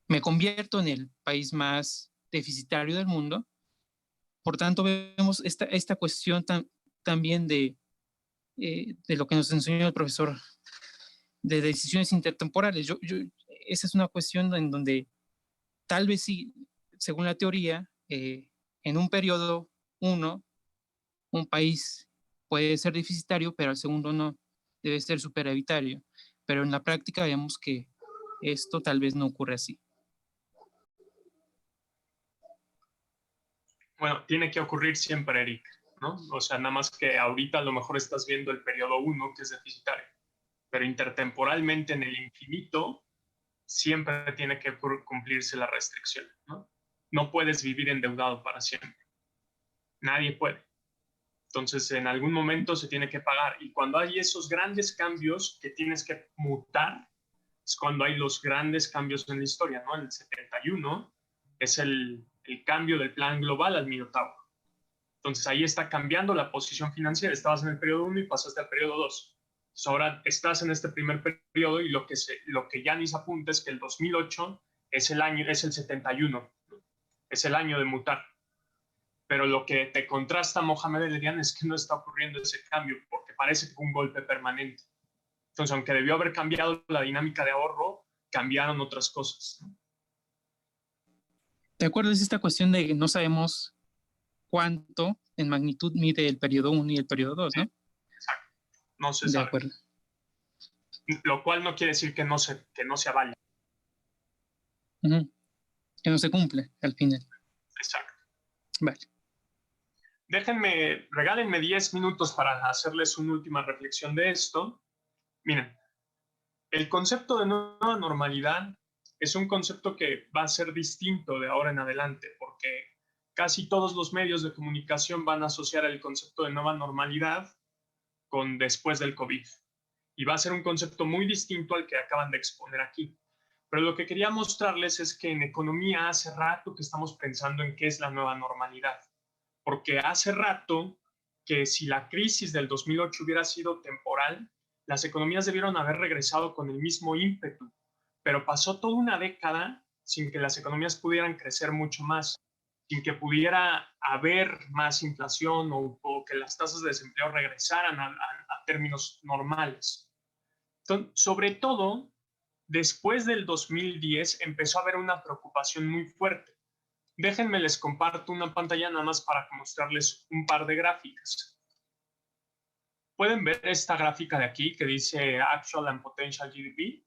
me convierto en el país más deficitario del mundo. Por tanto, vemos esta cuestión también de lo que nos enseñó el profesor de decisiones intertemporales. Esa es una cuestión en donde tal vez sí, según la teoría, en un periodo 1, un país puede ser deficitario, pero al segundo no, debe ser superavitario. Pero en la práctica vemos que esto tal vez no ocurre así. Bueno, tiene que ocurrir siempre, Eric, ¿no? O sea, nada más que ahorita a lo mejor estás viendo el periodo 1, que es deficitario, pero intertemporalmente en el infinito siempre tiene que cumplirse la restricción, ¿no? No puedes vivir endeudado para siempre. Nadie puede. Entonces, en algún momento se tiene que pagar. Y cuando hay esos grandes cambios que tienes que mutar, es cuando hay los grandes cambios en la historia, ¿no? El 71 es el cambio del plan global al Minotauro. Entonces, ahí está cambiando la posición financiera. Estabas en el periodo 1 y pasaste al periodo 2. Entonces, ahora estás en este primer periodo, y lo que Yanis apunta es que el 2008 es el 71, ¿no? Es el año de mutar. Pero lo que te contrasta, Mohamed El-Erian, es que no está ocurriendo ese cambio, porque parece que fue un golpe permanente. Entonces, aunque debió haber cambiado la dinámica de ahorro, cambiaron otras cosas, ¿no? ¿Te acuerdas de esta cuestión de que no sabemos cuánto en magnitud mide el periodo 1 y el periodo 2, ¿no? Exacto. No se sabe. De acuerdo. lo cual no quiere decir que no sea válido. Que no se cumple al final. Exacto. Vale. Regálenme 10 minutos para hacerles una última reflexión de esto. Miren, el concepto de nueva normalidad es un concepto que va a ser distinto de ahora en adelante, porque casi todos los medios de comunicación van a asociar el concepto de nueva normalidad con después del COVID. Y va a ser un concepto muy distinto al que acaban de exponer aquí. Pero lo que quería mostrarles es que en economía hace rato que estamos pensando en qué es la nueva normalidad. Porque hace rato que si la crisis del 2008 hubiera sido temporal, las economías debieron haber regresado con el mismo ímpetu. Pero pasó toda una década sin que las economías pudieran crecer mucho más, sin que pudiera haber más inflación o que las tasas de desempleo regresaran a términos normales. Entonces, sobre todo, después del 2010 empezó a haber una preocupación muy fuerte. Déjenme les comparto una pantalla nada más para mostrarles un par de gráficas. ¿Pueden ver esta gráfica de aquí que dice Actual and Potential GDP?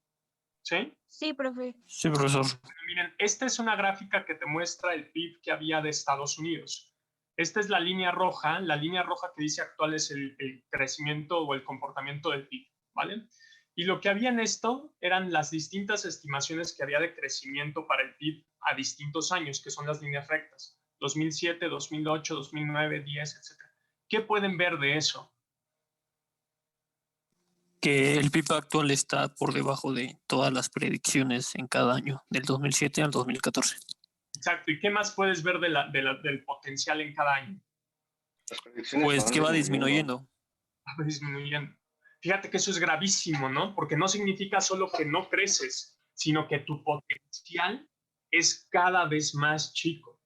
¿Sí? Sí, profe. Sí, profesor. Bueno, miren, esta es una gráfica que te muestra el PIB que había de Estados Unidos. Esta es la línea roja que dice actual es el crecimiento o el comportamiento del PIB, ¿vale? Y lo que había en esto eran las distintas estimaciones que había de crecimiento para el PIB a distintos años, que son las líneas rectas, 2007, 2008, 2009, 10, etc. ¿Qué pueden ver de eso? Que el PIB actual está por debajo de todas las predicciones en cada año, del 2007 al 2014. Exacto. ¿Y qué más puedes ver del potencial en cada año? Pues que va disminuyendo. Va disminuyendo. Fíjate que eso es gravísimo, ¿no? Porque no significa solo que no creces, sino que tu potencial es cada vez más chico.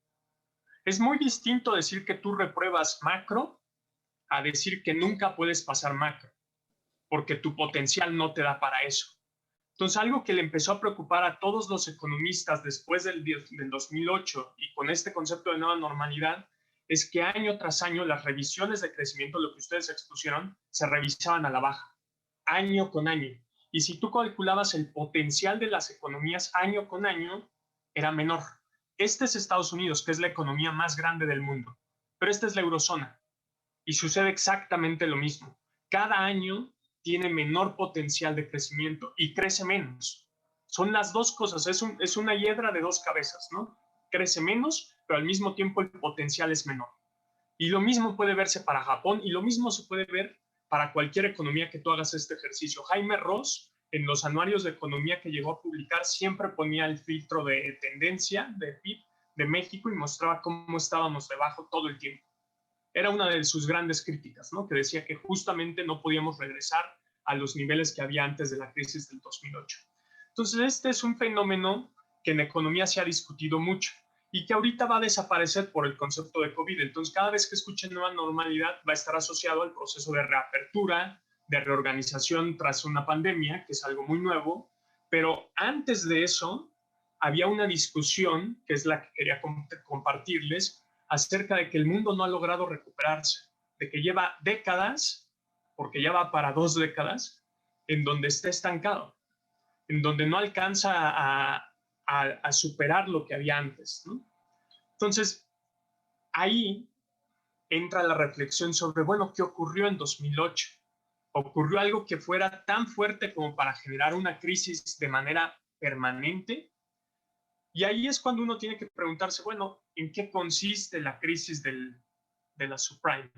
Es muy distinto decir que tú repruebas macro a decir que nunca puedes pasar macro, porque tu potencial no te da para eso. Entonces, algo que le empezó a preocupar a todos los economistas después del 2008 y con este concepto de nueva normalidad es que año tras año las revisiones de crecimiento, lo que ustedes expusieron, se revisaban a la baja, año con año. Y si tú calculabas el potencial de las economías año con año, era menor. Este es Estados Unidos, que es la economía más grande del mundo, pero esta es la eurozona. Y sucede exactamente lo mismo. Cada año tiene menor potencial de crecimiento y crece menos. Son las dos cosas, es una hiedra de dos cabezas, ¿no? Crece menos, pero al mismo tiempo el potencial es menor. Y lo mismo puede verse para Japón y lo mismo se puede ver para cualquier economía que tú hagas este ejercicio. Jaime Ross, en los anuarios de economía que llegó a publicar, siempre ponía el filtro de tendencia de PIB de México y mostraba cómo estábamos debajo todo el tiempo. Era una de sus grandes críticas, ¿no? Que decía que justamente no podíamos regresar a los niveles que había antes de la crisis del 2008. Entonces, este es un fenómeno que en economía se ha discutido mucho y que ahorita va a desaparecer por el concepto de COVID. Entonces, cada vez que escuchen nueva normalidad va a estar asociado al proceso de reapertura, de reorganización tras una pandemia, que es algo muy nuevo, pero antes de eso había una discusión, que es la que quería compartirles, acerca de que el mundo no ha logrado recuperarse, de que lleva décadas, porque ya va para 2 décadas, en donde está estancado, en donde no alcanza a superar lo que había antes, ¿no? Entonces, ahí entra la reflexión sobre, bueno, ¿qué ocurrió en 2008? ¿Ocurrió algo que fuera tan fuerte como para generar una crisis de manera permanente? Y ahí es cuando uno tiene que preguntarse, bueno, ¿en qué consiste la crisis de la subprime?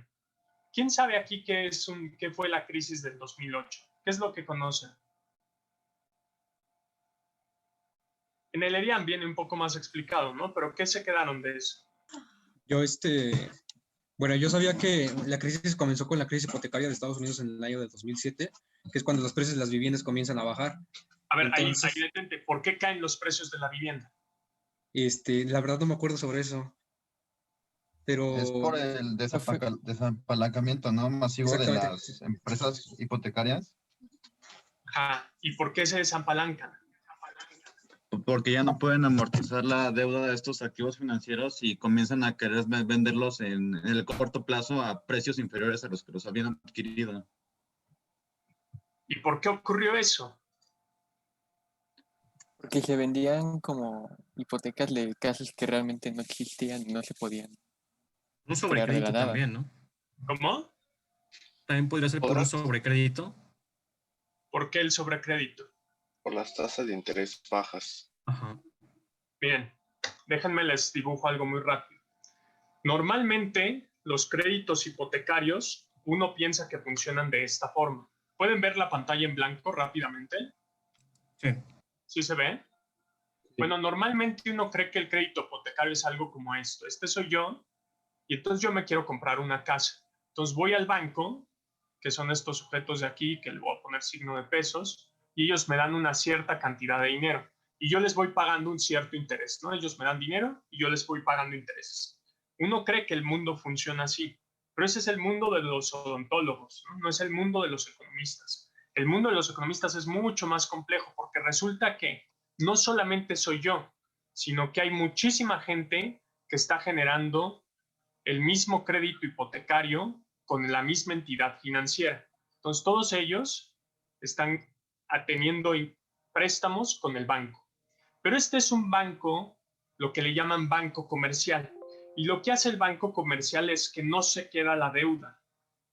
¿Quién sabe aquí qué fue la crisis del 2008? ¿Qué es lo que conocen? En el ERIAN viene un poco más explicado, ¿no? Pero ¿qué se quedaron de eso? Bueno, yo sabía que la crisis comenzó con la crisis hipotecaria de Estados Unidos en el año del 2007, que es cuando los precios de las viviendas comienzan a bajar. A ver, entonces, ahí detente, ¿por qué caen los precios de la vivienda? La verdad no me acuerdo sobre eso. Pero es por el desapalancamiento, ¿no? Masivo de las empresas hipotecarias. Ajá. ¿Y por qué se desapalancan? Porque ya no pueden amortizar la deuda de estos activos financieros y comienzan a querer venderlos en el corto plazo a precios inferiores a los que los habían adquirido. ¿Y por qué ocurrió eso? Porque se vendían como hipotecas de casas que realmente no existían y no se podían Un crear de la sobrecrédito nada. también, ¿no? ¿Cómo? También podría ser por un sobrecrédito. ¿Por qué el sobrecrédito? Por las tasas de interés bajas. Ajá. Bien, déjenme les dibujo algo muy rápido. Normalmente, los créditos hipotecarios, uno piensa que funcionan de esta forma. ¿Pueden ver la pantalla en blanco rápidamente? Sí. ¿Sí se ve? Bueno, normalmente uno cree que el crédito hipotecario es algo como esto. Este soy yo, y entonces yo me quiero comprar una casa. Entonces voy al banco, que son estos sujetos de aquí, que le voy a poner signo de pesos, y ellos me dan una cierta cantidad de dinero. Y yo les voy pagando un cierto interés, ¿no? Ellos me dan dinero y yo les voy pagando intereses. Uno cree que el mundo funciona así, pero ese es el mundo de los odontólogos, ¿no? No es el mundo de los economistas. El mundo de los economistas es mucho más complejo porque resulta que no solamente soy yo, sino que hay muchísima gente que está generando el mismo crédito hipotecario con la misma entidad financiera. Entonces, todos ellos están teniendo préstamos con el banco. Pero este es un banco, lo que le llaman banco comercial. Y lo que hace el banco comercial es que no se queda la deuda.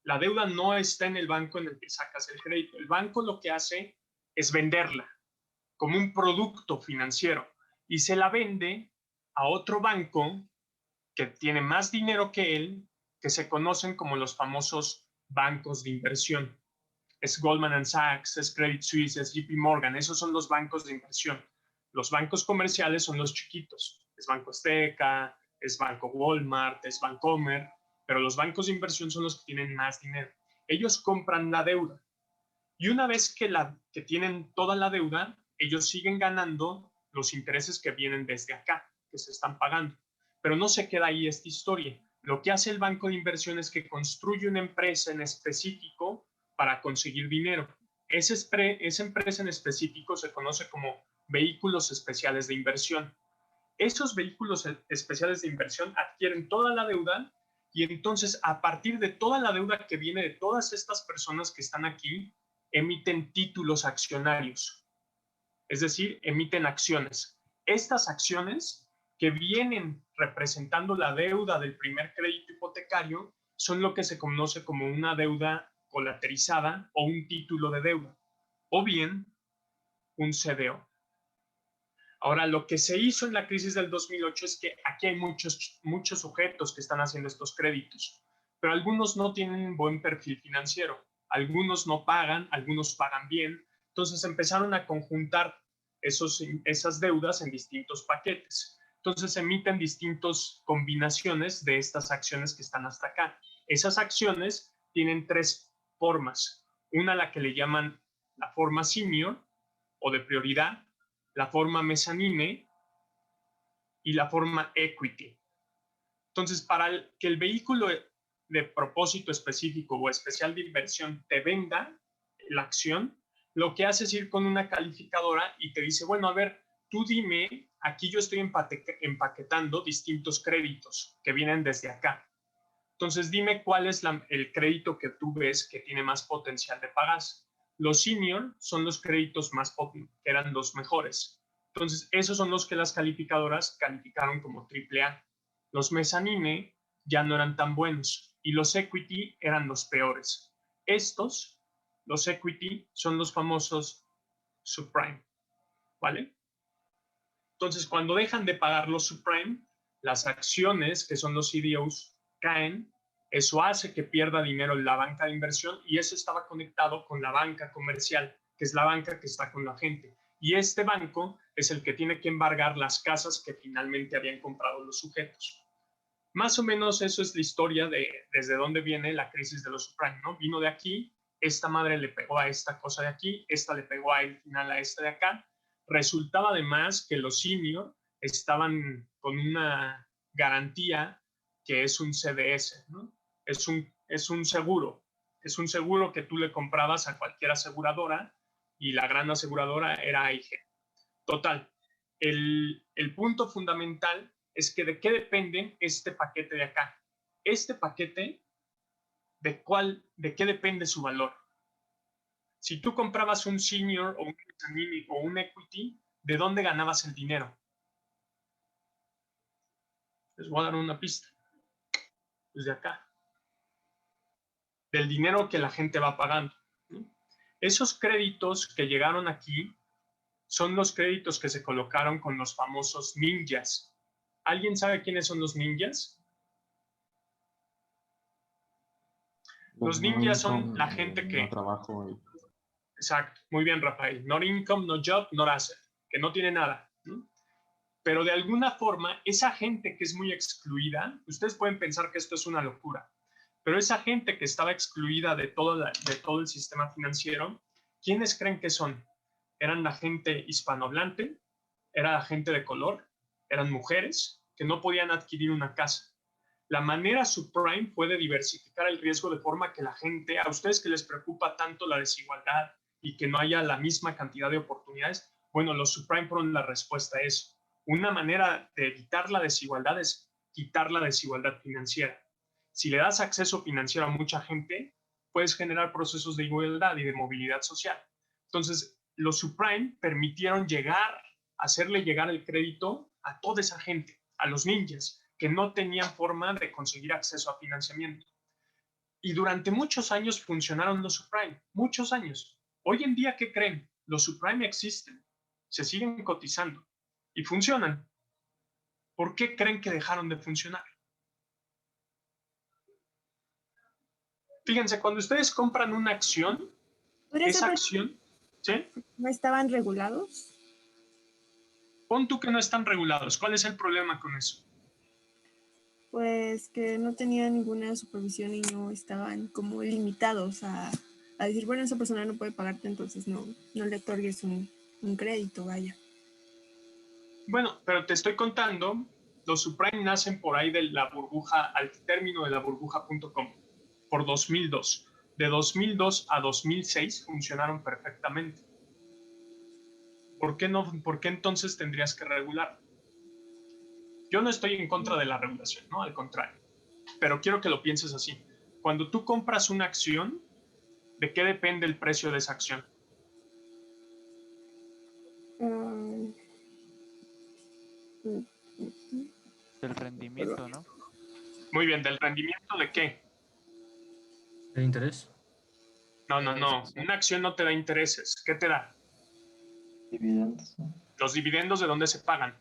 La deuda no está en el banco en el que sacas el crédito. El banco lo que hace es venderla como un producto financiero y se la vende a otro banco que tiene más dinero que él, que se conocen como los famosos bancos de inversión. Es Goldman Sachs, es Credit Suisse, es JP Morgan, esos son los bancos de inversión. Los bancos comerciales son los chiquitos, es Banco Azteca, es Banco Walmart, es Bancomer, pero los bancos de inversión son los que tienen más dinero. Ellos compran la deuda y una vez que tienen toda la deuda, ellos siguen ganando los intereses que vienen desde acá, que se están pagando. Pero no se queda ahí esta historia. Lo que hace el banco de inversión es que construye una empresa en específico para conseguir dinero. Esa empresa en específico se conoce como vehículos especiales de inversión. Esos vehículos especiales de inversión adquieren toda la deuda y entonces a partir de toda la deuda que viene de todas estas personas que están aquí, emiten títulos accionarios, es decir, emiten acciones. Estas acciones que vienen representando la deuda del primer crédito hipotecario son lo que se conoce como una deuda colateralizada o un título de deuda, o bien un CDO. Ahora, lo que se hizo en la crisis del 2008 es que aquí hay muchos sujetos que están haciendo estos créditos, pero algunos no tienen un buen perfil financiero, algunos no pagan, algunos pagan bien, entonces empezaron a conjuntar esas deudas en distintos paquetes. Entonces emiten distintas combinaciones de estas acciones que están hasta acá. Esas acciones tienen tres formas. Una, la que le llaman la forma senior o de prioridad, la forma mezzanine y la forma equity. Entonces, para que el vehículo de propósito específico o especial de inversión te venda la acción, lo que hace es ir con una calificadora y te dice, bueno, a ver, tú dime, aquí yo estoy empaquetando distintos créditos que vienen desde acá. Entonces, dime cuál es el crédito que tú ves que tiene más potencial de pagar. Los senior son los créditos más potentes, que eran los mejores. Entonces, esos son los que las calificadoras calificaron como AAA. Los mezzanine ya no eran tan buenos y los equity eran los peores. Los equity, son los famosos subprime, ¿vale? Entonces, cuando dejan de pagar los subprime, las acciones, que son los CDOs, caen. Eso hace que pierda dinero la banca de inversión y eso estaba conectado con la banca comercial, que es la banca que está con la gente. Y este banco es el que tiene que embargar las casas que finalmente habían comprado los sujetos. Más o menos eso es la historia de desde dónde viene la crisis de los subprime, ¿no? Vino de aquí, esta madre le pegó a esta cosa de aquí, esta le pegó al final a esta de acá. Resultaba además que los senior estaban con una garantía que es un CDS, ¿no? Es un seguro que tú le comprabas a cualquier aseguradora y la gran aseguradora era AIG. Total, el punto fundamental es que de qué depende este paquete de acá. Este paquete, ¿de qué depende su valor? Si tú comprabas un senior o un mezzanine o un equity, ¿de dónde ganabas el dinero? Les voy a dar una pista. Desde acá. Del dinero que la gente va pagando, ¿no? Esos créditos que llegaron aquí son los créditos que se colocaron con los famosos ninjas. ¿Alguien sabe quiénes son los ninjas? Los ninjas son la gente que... No trabajo. Exacto, muy bien, Rafael. No income, no job, no asset, que no tiene nada, ¿no? Pero de alguna forma, esa gente que es muy excluida, ustedes pueden pensar que esto es una locura, pero esa gente que estaba excluida de todo el sistema financiero, ¿quiénes creen que son? Eran la gente hispanohablante, era la gente de color, eran mujeres que no podían adquirir una casa. La manera subprime fue de diversificar el riesgo de forma que la gente, a ustedes que les preocupa tanto la desigualdad y que no haya la misma cantidad de oportunidades, bueno, los subprime fueron la respuesta a eso. Una manera de evitar la desigualdad es quitar la desigualdad financiera. Si le das acceso financiero a mucha gente, puedes generar procesos de igualdad y de movilidad social. Entonces, los subprime permitieron hacerle llegar el crédito a toda esa gente, a los ninjas, que no tenían forma de conseguir acceso a financiamiento. Y durante muchos años funcionaron los subprime, muchos años. Hoy en día, ¿qué creen? Los subprime existen, se siguen cotizando y funcionan. ¿Por qué creen que dejaron de funcionar? Fíjense, cuando ustedes compran una acción, esa acción, ¿sí? ¿No estaban regulados? Pon tú que no están regulados. ¿Cuál es el problema con eso? Pues que no tenían ninguna supervisión y no estaban como limitados a decir, bueno, esa persona no puede pagarte, entonces no le otorgues un crédito, vaya. Bueno, pero te estoy contando, los subprime nacen por ahí de la burbuja, al término de la burbuja.com, por 2002. De 2002 a 2006 funcionaron perfectamente. ¿Por qué entonces tendrías que regular? Yo no estoy en contra de la regulación, ¿no? Al contrario. Pero quiero que lo pienses así. Cuando tú compras una acción, ¿de qué depende el precio de esa acción? Del rendimiento, ¿no? Muy bien, ¿del rendimiento de qué? ¿El interés? No. Una acción no te da intereses. ¿Qué te da? Dividendos, ¿no? ¿Los dividendos de dónde se pagan?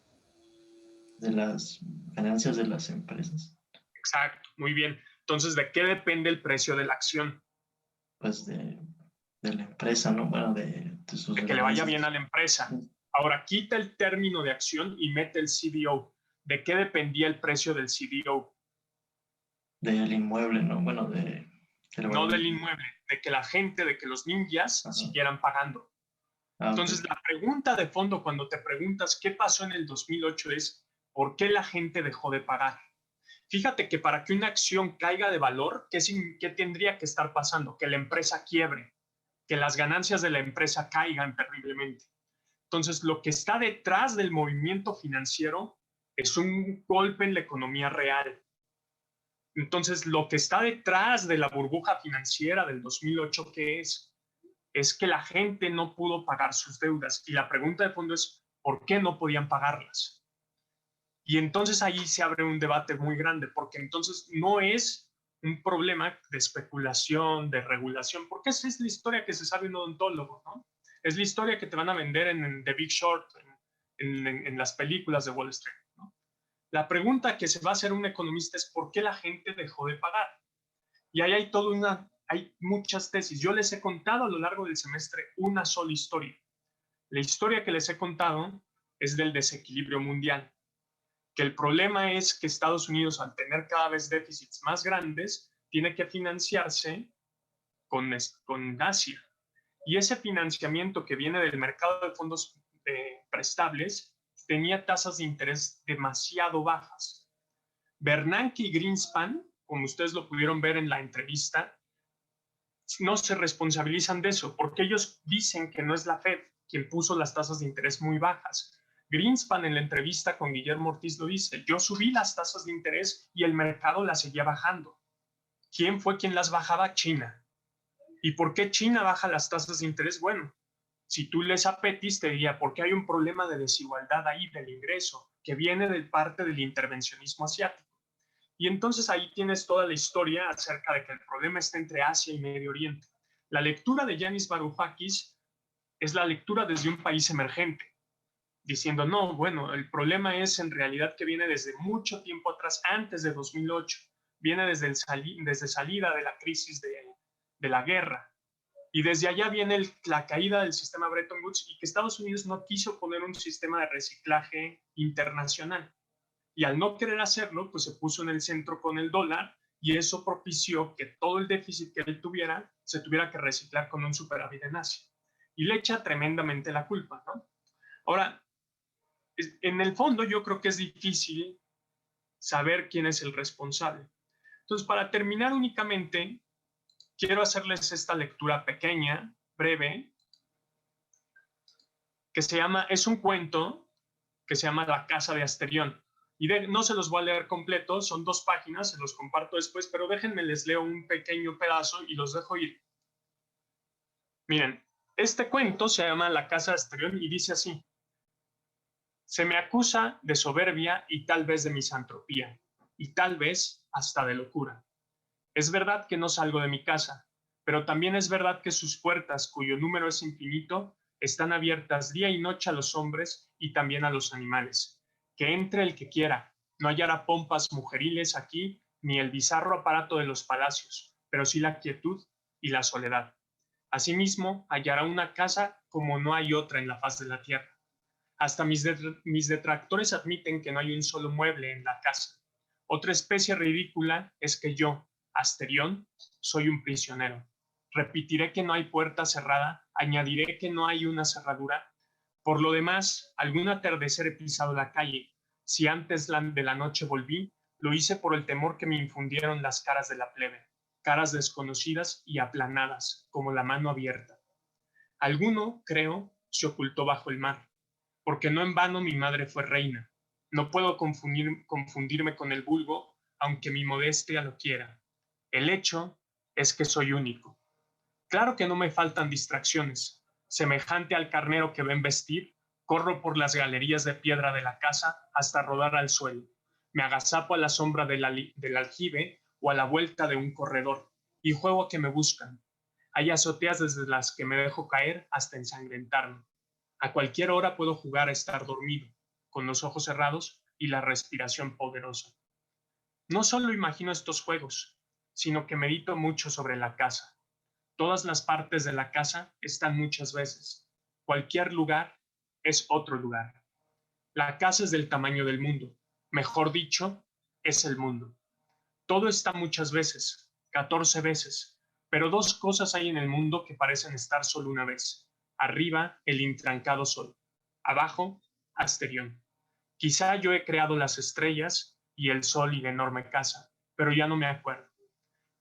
De las ganancias de las empresas. Exacto, muy bien. Entonces, ¿de qué depende el precio de la acción? Pues de la empresa, ¿no? Bueno, de sus de que le vaya ganancias. bien a la empresa. Ahora, quita el término de acción y mete el CDO. ¿De qué dependía el precio del CDO? Del inmueble, ¿no? Bueno, no del inmueble, de que la gente, de que los ninjas siguieran pagando. Entonces, la pregunta de fondo cuando te preguntas qué pasó en el 2008 es ¿por qué la gente dejó de pagar? Fíjate que para que una acción caiga de valor, ¿qué tendría que estar pasando? Que la empresa quiebre, que las ganancias de la empresa caigan terriblemente. Entonces, lo que está detrás del movimiento financiero es un golpe en la economía real. Entonces, lo que está detrás de la burbuja financiera del 2008, ¿qué es? Es que la gente no pudo pagar sus deudas. Y la pregunta de fondo es, ¿por qué no podían pagarlas? Y entonces ahí se abre un debate muy grande, porque entonces no es un problema de especulación, de regulación, porque esa es la historia que se sabe un odontólogo, ¿no? Es la historia que te van a vender en The Big Short, en las películas de Wall Street, ¿no? La pregunta que se va a hacer un economista es ¿por qué la gente dejó de pagar? Y ahí hay muchas tesis. Yo les he contado a lo largo del semestre una sola historia. La historia que les he contado es del desequilibrio mundial, que el problema es que Estados Unidos, al tener cada vez déficits más grandes, tiene que financiarse con Asia. Y ese financiamiento que viene del mercado de fondos prestables tenía tasas de interés demasiado bajas. Bernanke y Greenspan, como ustedes lo pudieron ver en la entrevista, no se responsabilizan de eso, porque ellos dicen que no es la Fed quien puso las tasas de interés muy bajas. Greenspan en la entrevista con Guillermo Ortiz lo dice, yo subí las tasas de interés y el mercado las seguía bajando. ¿Quién fue quien las bajaba? China. ¿Y por qué China baja las tasas de interés? Bueno, si tú lees a Pettis, te diría, porque hay un problema de desigualdad ahí del ingreso, que viene de parte del intervencionismo asiático. Y entonces ahí tienes toda la historia acerca de que el problema está entre Asia y Medio Oriente. La lectura de Yanis Varoufakis es la lectura desde un país emergente, diciendo, no, bueno, el problema es en realidad que viene desde mucho tiempo atrás, antes de 2008, viene desde salida de la crisis de la guerra, y desde allá viene la caída del sistema Bretton Woods y que Estados Unidos no quiso poner un sistema de reciclaje internacional. Y al no querer hacerlo, pues se puso en el centro con el dólar y eso propició que todo el déficit que él tuviera se tuviera que reciclar con un superávit en Asia. Y le echa tremendamente la culpa, ¿no? Ahora, en el fondo yo creo que es difícil saber quién es el responsable. Entonces, para terminar únicamente, quiero hacerles esta lectura pequeña, breve, que es un cuento que se llama La casa de Asterión. Y no se los voy a leer completo, son 2 páginas, se los comparto después, pero déjenme les leo un pequeño pedazo y los dejo ir. Miren, este cuento se llama La casa de Asterión y dice así: se me acusa de soberbia y tal vez de misantropía, y tal vez hasta de locura. Es verdad que no salgo de mi casa, pero también es verdad que sus puertas, cuyo número es infinito, están abiertas día y noche a los hombres y también a los animales. Que entre el que quiera, no hallará pompas mujeriles aquí, ni el bizarro aparato de los palacios, pero sí la quietud y la soledad. Asimismo, hallará una casa como no hay otra en la faz de la tierra. Hasta mis detractores admiten que no hay un solo mueble en la casa. Otra especie ridícula es que yo, Asterión, soy un prisionero. Repetiré que no hay puerta cerrada, añadiré que no hay una cerradura. Por lo demás, algún atardecer he pisado la calle. Si antes de la noche volví, lo hice por el temor que me infundieron las caras de la plebe, caras desconocidas y aplanadas, como la mano abierta. Alguno, creo, se ocultó bajo el mar, porque no en vano mi madre fue reina. No puedo confundirme con el vulgo, aunque mi modestia lo quiera. El hecho es que soy único. Claro que no me faltan distracciones. Semejante al carnero que ven vestir, corro por las galerías de piedra de la casa hasta rodar al suelo. Me agazapo a la sombra del aljibe o a la vuelta de un corredor y juego a que me buscan. Hay azoteas desde las que me dejo caer hasta ensangrentarme. A cualquier hora puedo jugar a estar dormido, con los ojos cerrados y la respiración poderosa. No solo imagino estos juegos, sino que medito mucho sobre la casa. Todas las partes de la casa están muchas veces. Cualquier lugar es otro lugar. La casa es del tamaño del mundo. Mejor dicho, es el mundo. Todo está muchas veces, 14 veces, pero 2 cosas hay en el mundo que parecen estar solo una vez. Arriba, el intrancado sol. Abajo, Asterión. Quizá yo he creado las estrellas y el sol y la enorme casa, pero ya no me acuerdo.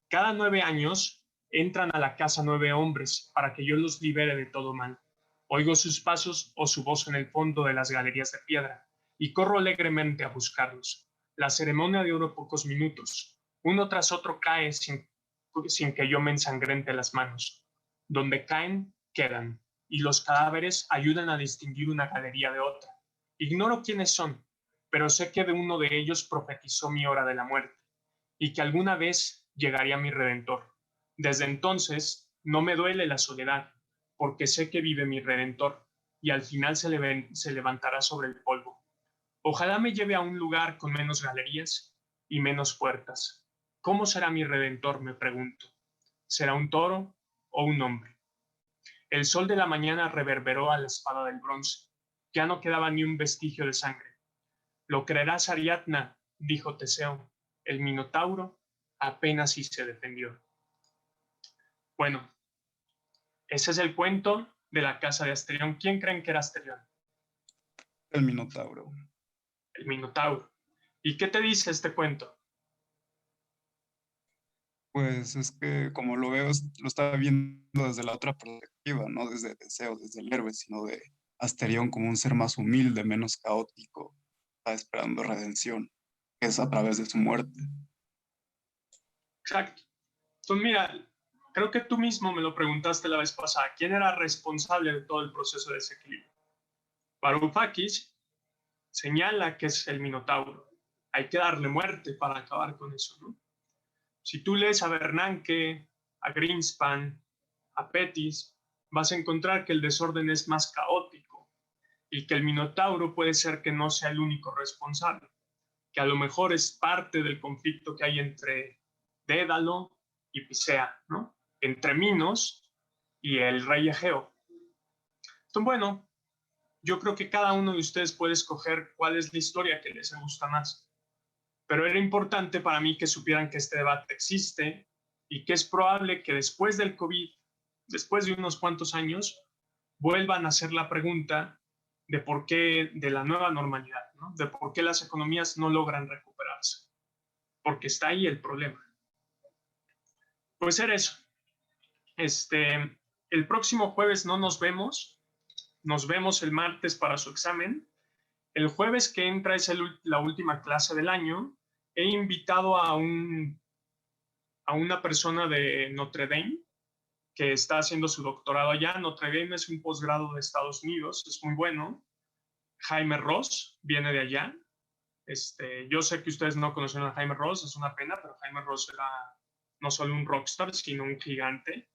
Cada 9 años entran a la casa 9 hombres para que yo los libere de todo mal. Oigo sus pasos o su voz en el fondo de las galerías de piedra y corro alegremente a buscarlos. La ceremonia duró pocos minutos. Uno tras otro cae sin que yo me ensangrente las manos. Donde caen, quedan, y los cadáveres ayudan a distinguir una galería de otra. Ignoro quiénes son, pero sé que de uno de ellos profetizó mi hora de la muerte, y que alguna vez llegaría mi Redentor. Desde entonces no me duele la soledad, porque sé que vive mi Redentor, y al final se levantará sobre el polvo. Ojalá me lleve a un lugar con menos galerías y menos puertas. ¿Cómo será mi Redentor?, me pregunto. ¿Será un toro o un hombre? El sol de la mañana reverberó a la espada del bronce. Ya no quedaba ni un vestigio de sangre. «Lo creerás, Ariadna», dijo Teseo. El Minotauro apenas si se defendió. Bueno, ese es el cuento de la casa de Asterión. ¿Quién creen que era Asterión? El Minotauro. El Minotauro. ¿Y qué te dice este cuento? Pues es que como lo veo, lo estaba viendo desde la otra perspectiva, no desde Teseo, desde el héroe, sino de Asterión como un ser más humilde, menos caótico, está esperando redención, que es a través de su muerte. Exacto. Entonces mira, Creo que tú mismo me lo preguntaste la vez pasada. ¿Quién era responsable de todo el proceso de desequilibrio? Varoufakis señala que es el Minotauro. Hay que darle muerte para acabar con eso, ¿no? Si tú lees a Bernanke, a Greenspan, a Pettis, vas a encontrar que el desorden es más caótico y que el Minotauro puede ser que no sea el único responsable, que a lo mejor es parte del conflicto que hay entre Dédalo y Pisea, ¿no? Entre Minos y el rey Egeo. Entonces, bueno, yo creo que cada uno de ustedes puede escoger cuál es la historia que les gusta más. Pero era importante para mí que supieran que este debate existe y que es probable que después del COVID, después de unos cuantos años, vuelvan a hacer la pregunta de por qué, de la nueva normalidad, ¿no? De por qué las economías no logran recuperarse. Porque está ahí el problema. Pues era eso. El próximo jueves no nos vemos. Nos vemos el martes para su examen. El jueves que entra es la última clase del año. He invitado a una persona de Notre Dame que está haciendo su doctorado allá. Notre Dame es un posgrado de Estados Unidos, es muy bueno. Jaime Ross viene de allá. Yo sé que ustedes no conocen a Jaime Ross, es una pena, pero Jaime Ross era no solo un rockstar, sino un gigante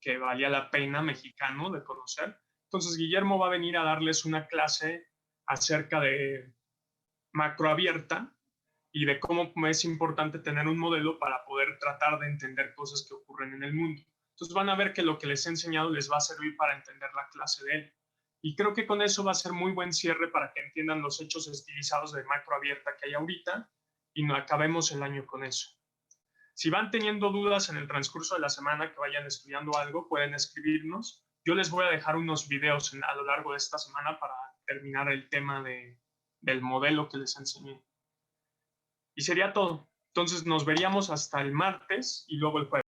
que valía la pena, mexicano, de conocer. Entonces, Guillermo va a venir a darles una clase acerca de macroabierta y de cómo es importante tener un modelo para poder tratar de entender cosas que ocurren en el mundo. Entonces van a ver que lo que les he enseñado les va a servir para entender la clase de él. Y creo que con eso va a ser muy buen cierre para que entiendan los hechos estilizados de macroabierta que hay ahorita y no acabemos el año con eso. Si van teniendo dudas en el transcurso de la semana, que vayan estudiando algo, pueden escribirnos. Yo les voy a dejar unos videos a lo largo de esta semana para terminar el tema del modelo que les enseñé. Y sería todo. Entonces nos veríamos hasta el martes y luego el jueves.